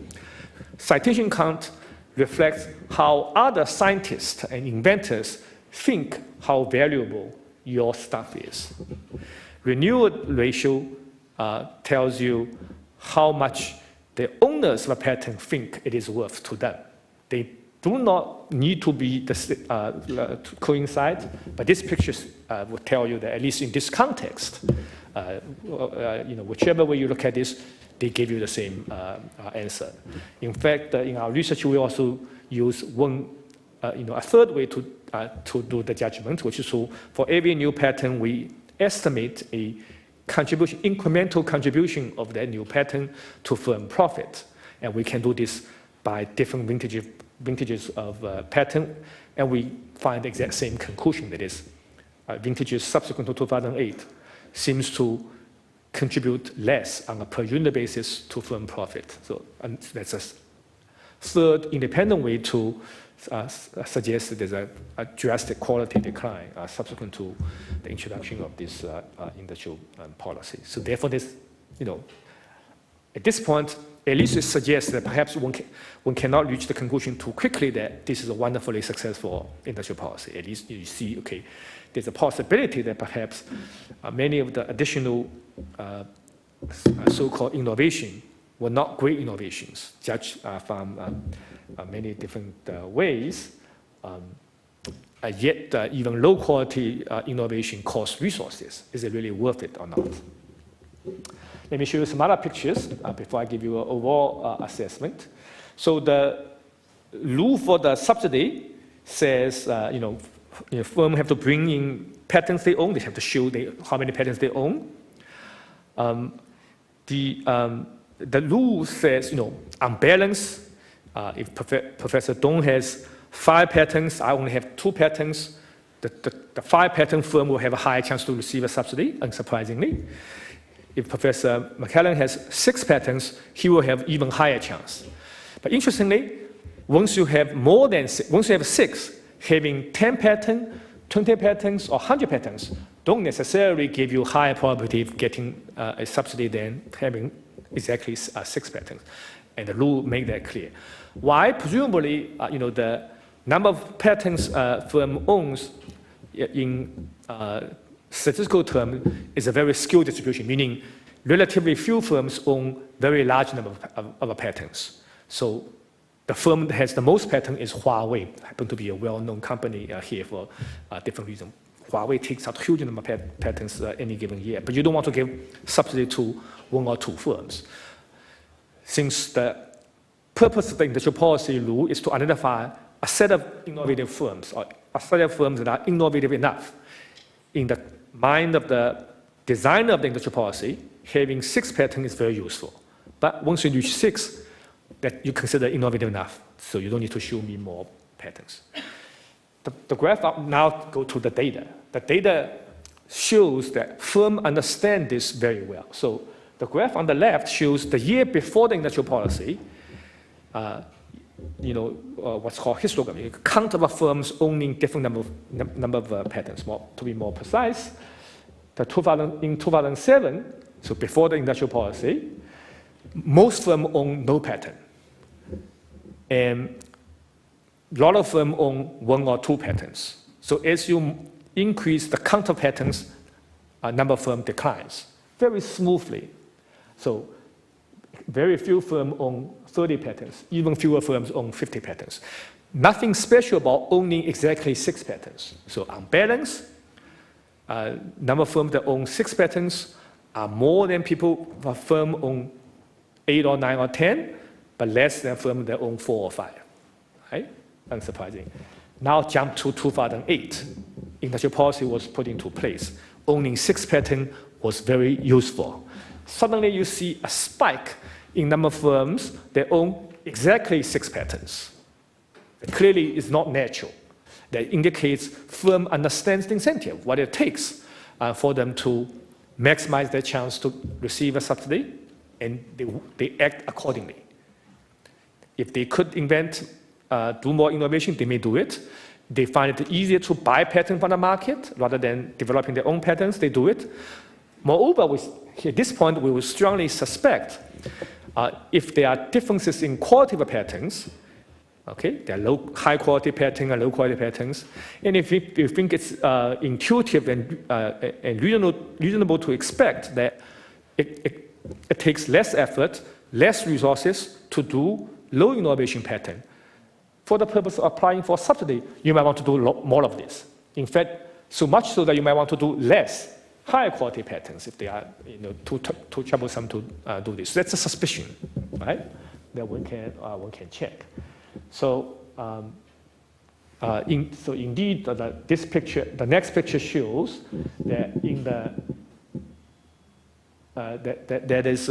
citation count reflects how other scientists and inventors think how valuable your stuff is. Renewal ratio tells you how much the owners of a patent think it is worth to them. They do not need to be coincide, but this picture will tell you that at least in this context, whichever way you look at this, they give you the same answer. In fact, in our research, we also use a third way to do the judgment, which is for every new patent, we estimate a contribution, incremental contribution of that new patent to firm profit. And we can do this by different vintages of patent, and we find the exact same conclusion, that is, vintages subsequent to 2008 seems to contribute less on a per unit basis to firm profit. So that's a third independent way to suggest that there's a drastic quality decline subsequent to the introduction of this industrial policy. So therefore, this, at this point, at least it suggests that perhaps one cannot reach the conclusion too quickly that this is a wonderfully successful industrial policy. At least you see, okay, there's a possibility that perhaps many of the additional so-called innovation were not great innovations, judged from many different ways. Yet even low-quality innovation costs resources. Is it really worth it or not? Let me show you some other pictures before I give you an overall assessment. So the rule for the subsidy says, firms have to bring in patents they own. They have to show how many patents they own. The rule says, on balance, if Professor Dong has 5 patents, I only have 2 patents, the 5-patent firm will have a higher chance to receive a subsidy, unsurprisingly. If Professor McCallum has 6 patents, he will have even higher chance. But interestingly, once you have once you have 6, having 10 patents, 20 patents, or 100 patents don't necessarily give you higher probability of getting a subsidy than having exactly 6 patents. And the rule make that clear. Why? Presumably, the number of patents firm owns in statistical terms is a very skewed distribution, meaning relatively few firms own very large number of patents. So the firm that has the most patents is Huawei, happen to be a well-known company here for different reasons. Huawei takes out a huge number of patents any given year, but you don't want to give subsidy to 1 or 2 firms. Since the purpose of the industrial policy rule is to identify a set of innovative firms, or a set of firms that are innovative enough. In the mind of the designer of the industrial policy, having 6 patents is very useful. But once you reach 6, that you consider innovative enough, so you don't need to show me more patents. The graph now go to the data. The data shows that firms understand this very well. So the graph on the left shows the year before the industrial policy, what's called histogram, count of firms owning different number of patents. To be more precise, in 2007, so before the industrial policy, most firms own no patent, and a lot of firms own 1 or 2 patents. So as you increase the count of patents, number of firms declines very smoothly. So very few firms own 30 patents, even fewer firms own 50 patents. Nothing special about owning exactly 6 patents. So on balance, number of firms that own 6 patents are more than firms own 8 or 9 or 10, but less than firms that own 4 or 5, right? Unsurprising. Now jump to 2008. Industrial policy was put into place. Owning 6 patents was very useful. Suddenly you see a spike in number of firms that own exactly 6 patents. Clearly, it's not natural. That indicates firm understands the incentive, what it takes for them to maximize their chance to receive a subsidy, and they act accordingly. If they could do more innovation, they may do it. They find it easier to buy patents from the market rather than developing their own patents, they do it. Moreover, at this point, we will strongly suspect if there are differences in quality of patents, okay, there are high-quality patents and low-quality patents, and if you think it's intuitive and reasonable to expect that it takes less effort, less resources to do low innovation patent, for the purpose of applying for subsidy, you might want to do more of this. In fact, so much so that you might want to do less higher quality patents if they are too troublesome to do this. That's a suspicion, right? That one can check. So, indeed, this picture, the next picture shows that in the that is.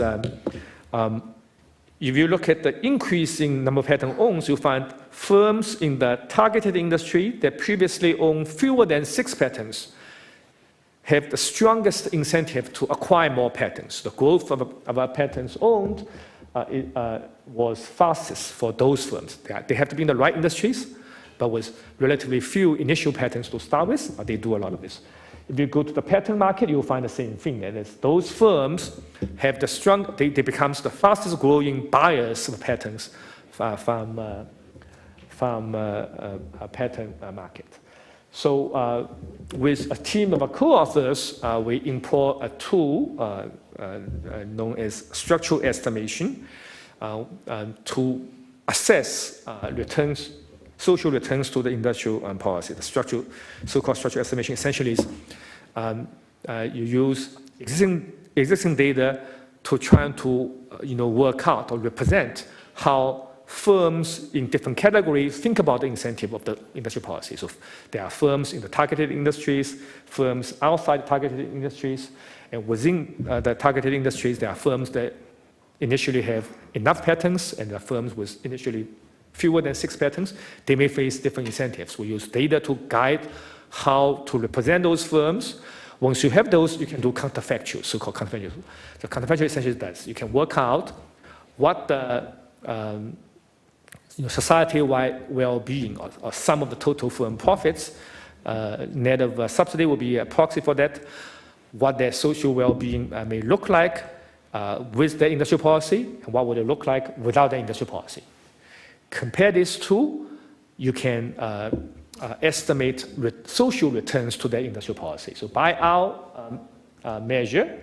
If you look at the increasing number of patent owns, you find firms in the targeted industry that previously owned fewer than 6 patents have the strongest incentive to acquire more patents. The growth of our patents owned was fastest for those firms. They have to be in the right industries, but with relatively few initial patents to start with, they do a lot of this. If you go to the patent market, you'll find the same thing. That is, those firms have the strong, they become the fastest growing buyers of patents from a patent market. So with a team of co-authors, we employ a tool known as structural estimation to assess returns, social returns to the industrial policy. The so-called structural estimation essentially is you use existing data to try to work out or represent how firms in different categories think about the incentive of the industry policy. So there are firms in the targeted industries, firms outside targeted industries, and within the targeted industries, there are firms that initially have enough patents, and there are firms with initially fewer than 6 patents. They may face different incentives. We use data to guide how to represent those firms. Once you have those, you can do counterfactual, so-called counterfactual. The counterfactual essentially does, you can work out what the society-wide well-being or sum of the total firm profits, net of subsidy will be a proxy for that, what their social well-being may look like with the industrial policy, and what would it look like without the industrial policy. Compare these two, you can estimate social returns to that industrial policy. So by our measure,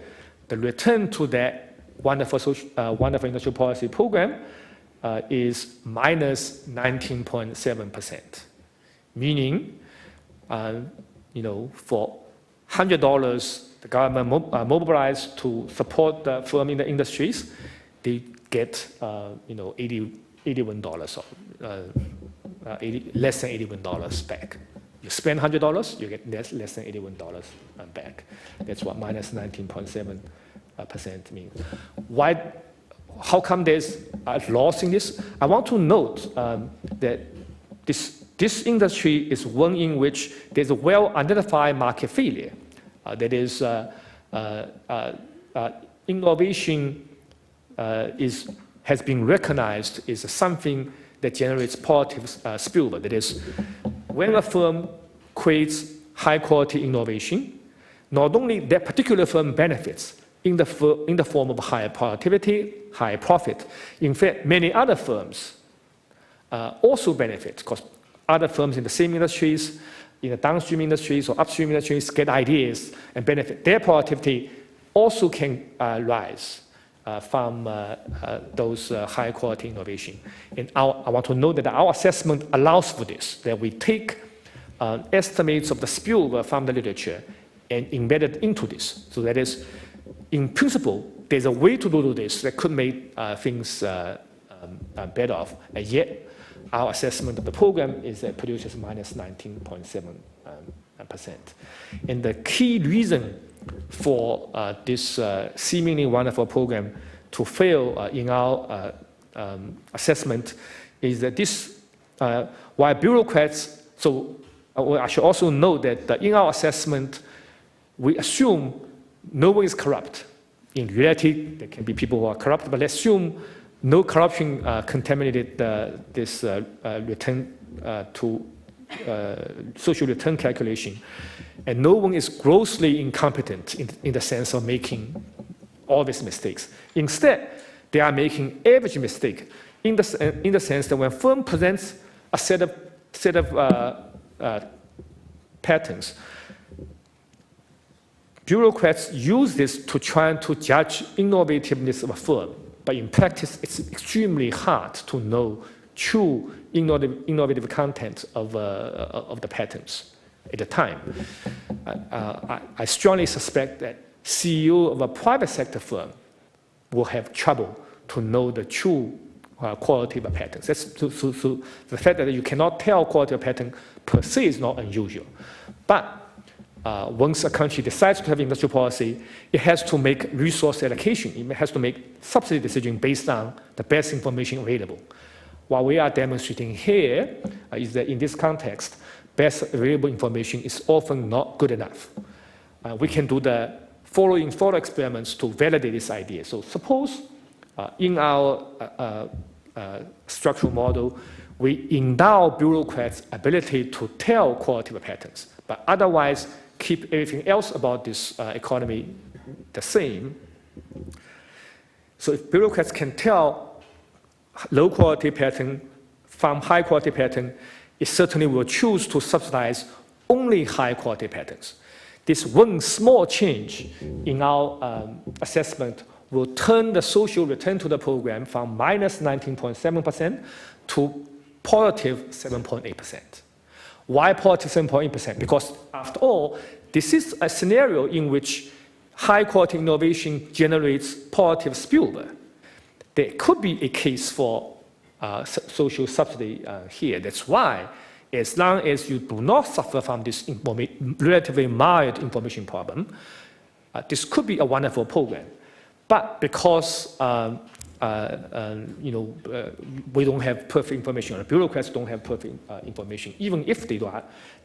the return to that wonderful industrial policy program is minus 19.7%, meaning, for $100 the government mobilized to support the firm in the industries, they get $81 or less than $81 back. You spend $100, you get less than $81 back. That's what minus 19.7% means. How come there's a loss in this? I want to note that this industry is one in which there's a well-identified market failure. That is, innovation has been recognized as something that generates positive spillover. That is, when a firm creates high-quality innovation, not only that particular firm benefits in the form of higher productivity, higher profit. In fact, many other firms also benefit because other firms in the same industries, in the downstream industries or upstream industries get ideas and benefit. Their productivity also can rise from those high quality innovation. And I want to note that our assessment allows for this, that we take estimates of the spillover from the literature and embed it into this. So that is, in principle, there's a way to do this that could make things better off, and yet our assessment of the program is that it produces minus 19.7%. And the key reason for this seemingly wonderful program to fail in our assessment is that this, while bureaucrats, so I should also note that in our assessment, we assume no one is corrupt. In reality, there can be people who are corrupt, but let's assume no corruption contaminated this return to social return calculation, and no one is grossly incompetent in the sense of making all these mistakes. Instead, they are making average mistake in the sense that when a firm presents a set of patterns, bureaucrats use this to try to judge innovativeness of a firm, but in practice, it's extremely hard to know true innovative content of the patents at the time. I strongly suspect that CEO of a private sector firm will have trouble to know the true quality of a patent. So the fact that you cannot tell quality of a patent per se is not unusual. But once a country decides to have industrial policy, it has to make resource allocation. It has to make subsidy decision based on the best information available. What we are demonstrating here is that in this context, best available information is often not good enough. We can do the following thought experiments to validate this idea. So suppose in our structural model, we endow bureaucrats' ability to tell qualitative patterns, but otherwise keep everything else about this economy the same. So if bureaucrats can tell low quality pattern from high quality pattern, it certainly will choose to subsidize only high quality patterns. This one small change in our assessment will turn the social return to the program from minus 19.7% to positive 7.8%. Why positive 7.8%? Because after all, this is a scenario in which high quality innovation generates positive spillover. There could be a case for social subsidy here. That's why, as long as you do not suffer from this relatively mild information problem, this could be a wonderful program. But because we don't have perfect information, or bureaucrats don't have perfect information, even if they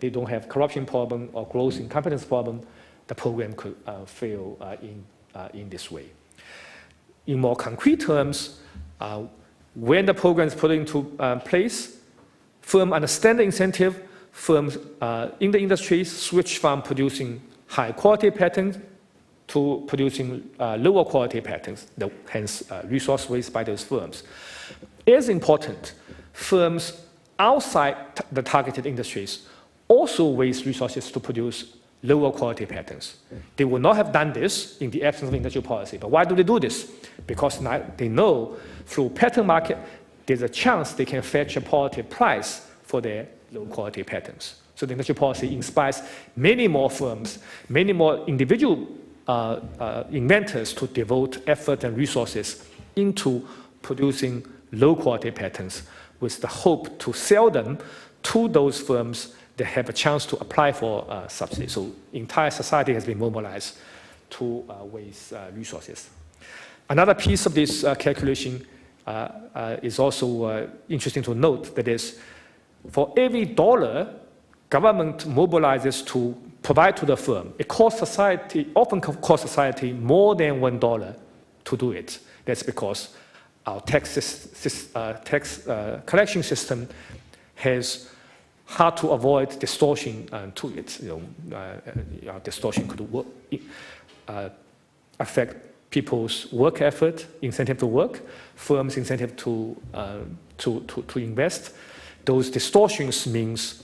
don't have corruption problem or growth incompetence problem, the program could fail in this way. In more concrete terms, when the program is put into place, firms understand the incentive, firms in the industry switch from producing high quality patterns to producing lower quality patterns, hence resource waste by those firms. As important, firms outside the targeted industries also waste resources to produce lower quality patterns. They would not have done this in the absence of industrial policy. But why do they do this? Because now they know through pattern market, there's a chance they can fetch a positive price for their low quality patterns. So the industrial policy inspires many more firms, many more individual inventors to devote effort and resources into producing low quality patterns with the hope to sell them to those firms that have a chance to apply for subsidy. So entire society has been mobilized to waste resources. Another piece of this calculation is also interesting to note, that is, for every dollar government mobilizes to provide to the firm, it often costs society more than $1 to do it. That's because our tax collection system has hard to avoid distortion to it. Distortion could affect people's work effort, incentive to work, firms' incentive to invest. Those distortions means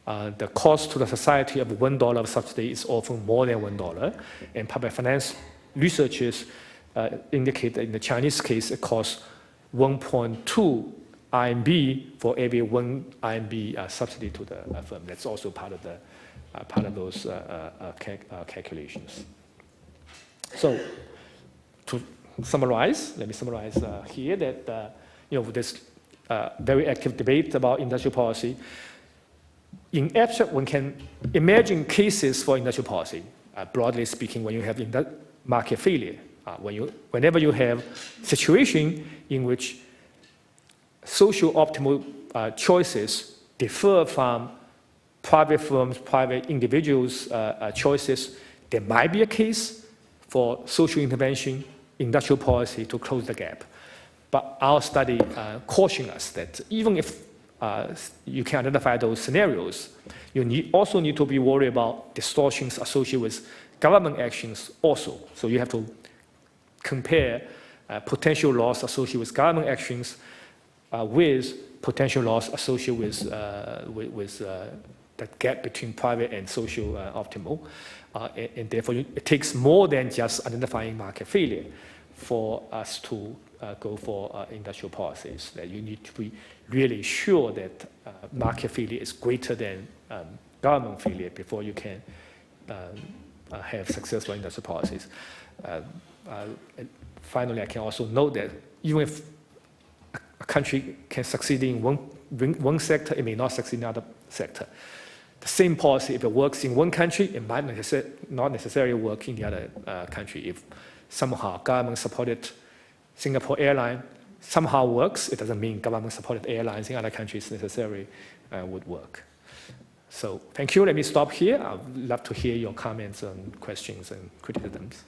the cost to the society of $1 of subsidy is often more than $1. And public finance researchers indicate that in the Chinese case, it costs 1.2 RMB for every 1 RMB subsidy to the firm. That's also part of those calculations. So, to summarize, let me summarize here that this very active debate about industrial policy. In abstract, one can imagine cases for industrial policy. Broadly speaking, when you have market failure, whenever you have situation in which social optimal choices differ from private firms, private individuals' choices, there might be a case for social intervention, industrial policy to close the gap. But our study cautions us that even if you can identify those scenarios, you also need to be worried about distortions associated with government actions also. So you have to compare potential loss associated with government actions with potential loss associated with the gap between private and social optimal. And therefore, it takes more than just identifying market failure for us to go for industrial policies. That you need to be really sure that market failure is greater than government failure before you can have successful industrial policies. Finally, I can also note that even if a country can succeed in one sector, it may not succeed in another sector. The same policy, if it works in one country, it might not necessarily work in the other country. If somehow government-supported Singapore airline somehow works, it doesn't mean government-supported airlines in other countries necessarily would work. So thank you. Let me stop here. I would love to hear your comments and questions and criticisms.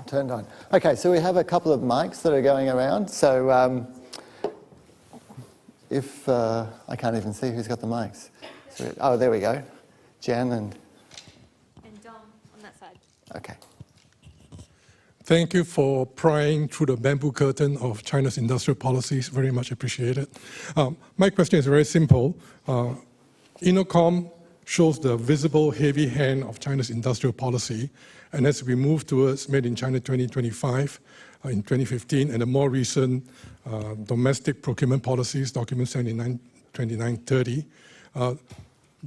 turned on. Okay, so we have a couple of mics that are going around. So if I can't even see who's got the mics. So, oh, there we go. Jan and Dom on that side. okay. Thank you for prying through the bamboo curtain of China's industrial policies. Very much appreciated. My question is very simple. Inocom shows the visible heavy hand of China's industrial policy. And as we move towards Made in China 2025 in 2015 and the more recent domestic procurement policies, document 2930,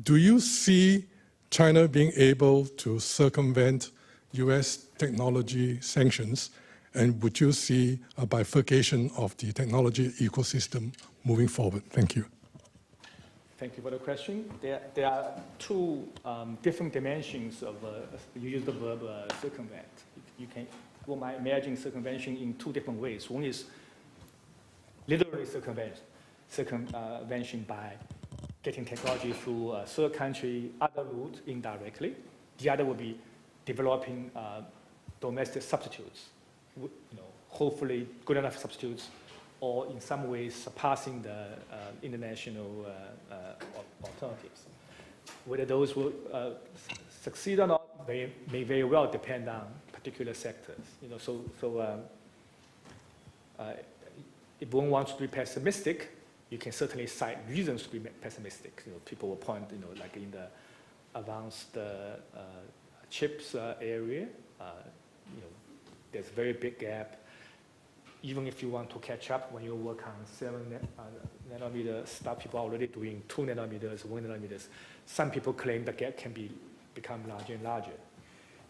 do you see China being able to circumvent US technology sanctions, and would you see a bifurcation of the technology ecosystem moving forward? Thank you. Thank you for the question. There are two different dimensions of you use the verb circumvent. You might imagine circumvention in two different ways. One is literally circumvention by getting technology through a third country, other route indirectly. The other would be developing domestic substitutes, hopefully good enough substitutes, or in some ways surpassing the international alternatives. Whether those will succeed or not may very well depend on particular sectors. If one wants to be pessimistic, you can certainly cite reasons to be pessimistic. People will point, like in the advanced chips area, there's a very big gap. Even if you want to catch up when you work on 7 nanometer stuff, people are already doing 2 nanometers, 1 nanometers. Some people claim the gap can become larger and larger.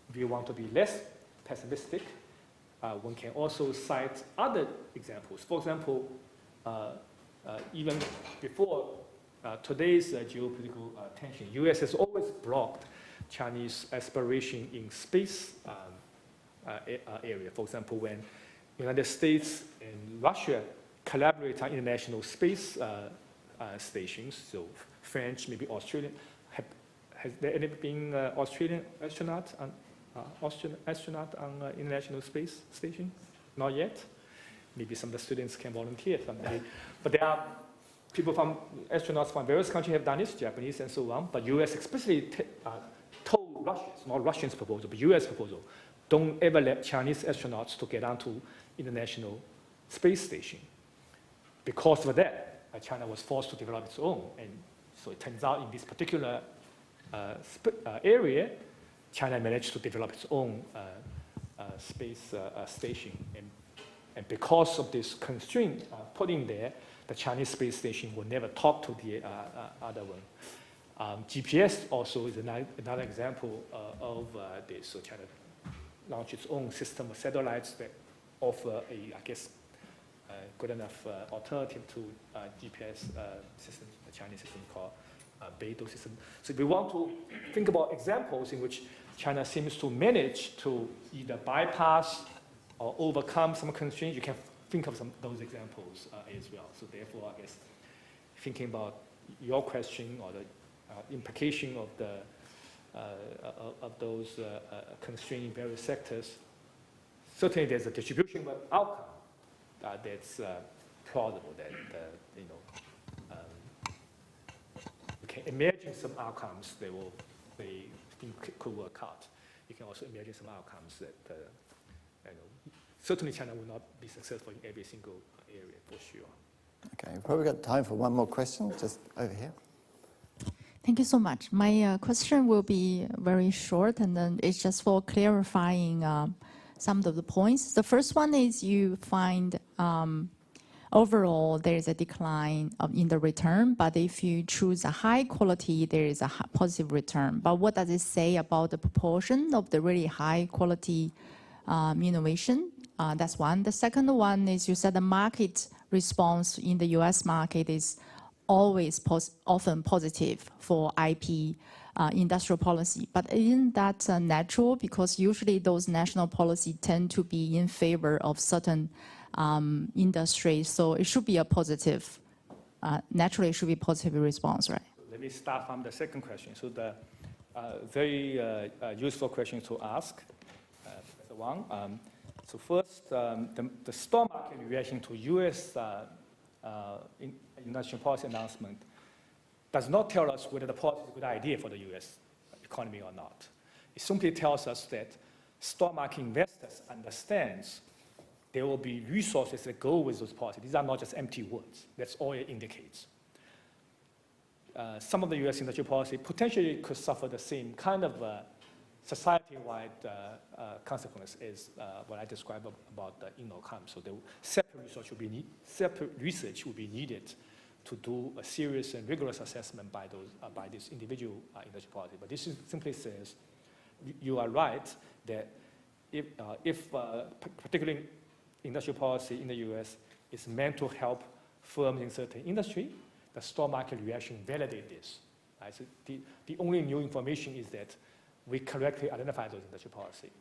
If you want to be less pessimistic, one can also cite other examples. For example, even before today's geopolitical tension, US has always blocked Chinese aspiration in space area. For example, when United States and Russia collaborate on international space stations, so French, maybe Australian, has there ever been Australian astronaut on international space station? Not yet. Maybe some of the students can volunteer someday. But there are people astronauts from various countries have done this, Japanese and so on. But US explicitly told Russians, not Russians' proposal, but US proposal, don't ever let Chinese astronauts to get onto international space station. Because of that, China was forced to develop its own. And so it turns out in this particular area, China managed to develop its own space station. And because of this constraint put in there, the Chinese space station will never talk to the other one. GPS also is another example of this. So China launched its own system of satellites that offer good enough alternative to GPS system, the Chinese system called Beidou system. So if we want to think about examples in which China seems to manage to either bypass or overcome some constraints, you can think of some of those examples as well. So therefore, I guess, thinking about your question or the implication of those constraints in various sectors, certainly there's a distribution outcome that's plausible, that you can imagine some outcomes they think could work out. You can also imagine some outcomes that certainly China will not be successful in every single area, for sure. Okay, we've probably got time for one more question, just over here. Thank you so much. My question will be very short, and then it's just for clarifying some of the points. The first one is you find overall there is a decline in the return, but if you choose a high quality, there is a positive return. But what does it say about the proportion of the really high quality innovation? That's one. The second one is you said the market response in the US market is always often positive for IP industrial policy. But isn't that natural? Because usually those national policies tend to be in favor of certain industries. So it should be a positive, naturally it should be a positive response, right? Let me start from the second question. So the very useful question to ask, Professor Wang. So first, the stock market reaction to U.S. National policy announcement does not tell us whether the policy is a good idea for the U.S. economy or not. It simply tells us that stock market investors understand there will be resources that go with those policies. These are not just empty words. That's all it indicates. Some of the U.S. industrial policy potentially could suffer the same kind of society-wide consequence as what I described about the INNOCOM. So the separate research would be needed to do a serious and rigorous assessment by this individual industrial policy. But this simply says you are right that if particularly industrial policy in the U.S. is meant to help firms in certain industry, the stock market reaction validates this. Right? So the only new information is that we correctly identify those industrial policy,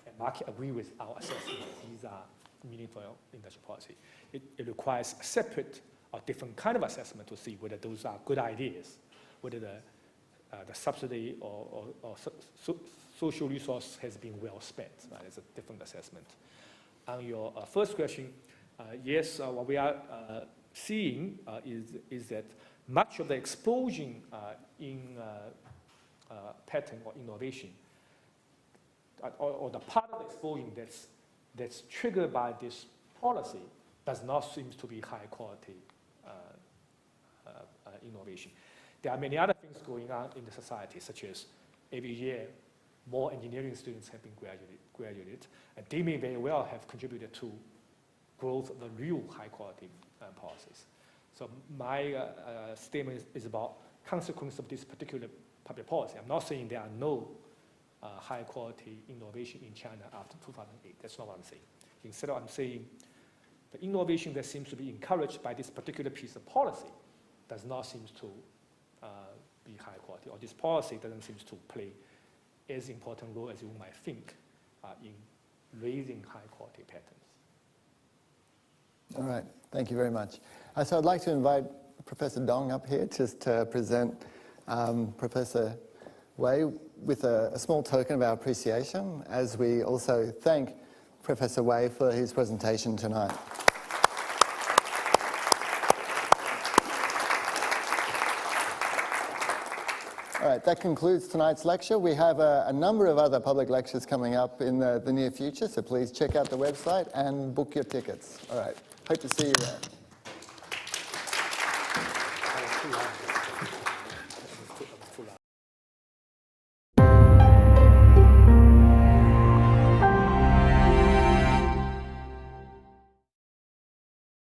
and market agree with our assessment. These are meaningful industrial policy. It requires a separate or different kind of assessment to see whether those are good ideas, whether the subsidy or social resource has been well spent. Right? It's a different assessment. On your first question, yes, what we are seeing is that much of the explosion in patent or innovation, or the part of the explosion that's triggered by this policy, does not seem to be high quality innovation. There are many other things going on in the society, such as every year more engineering students have been graduated, and they may very well have contributed to growth of the real high quality policies. So my statement is about consequence of this particular public policy. I'm not saying there are no high quality innovation in China after 2008. That's not what I'm saying. Instead, I'm saying the innovation that seems to be encouraged by this particular piece of policy does not seem to be high quality, or this policy doesn't seem to play as important role as you might think in raising high quality patents. All right, thank you very much. So I'd like to invite Professor Dong up here just to present Professor Wei with a small token of our appreciation, as we also thank Professor Wei for his presentation tonight. All right, that concludes tonight's lecture. We have a number of other public lectures coming up in the near future, so please check out the website and book your tickets. All right, hope to see you there.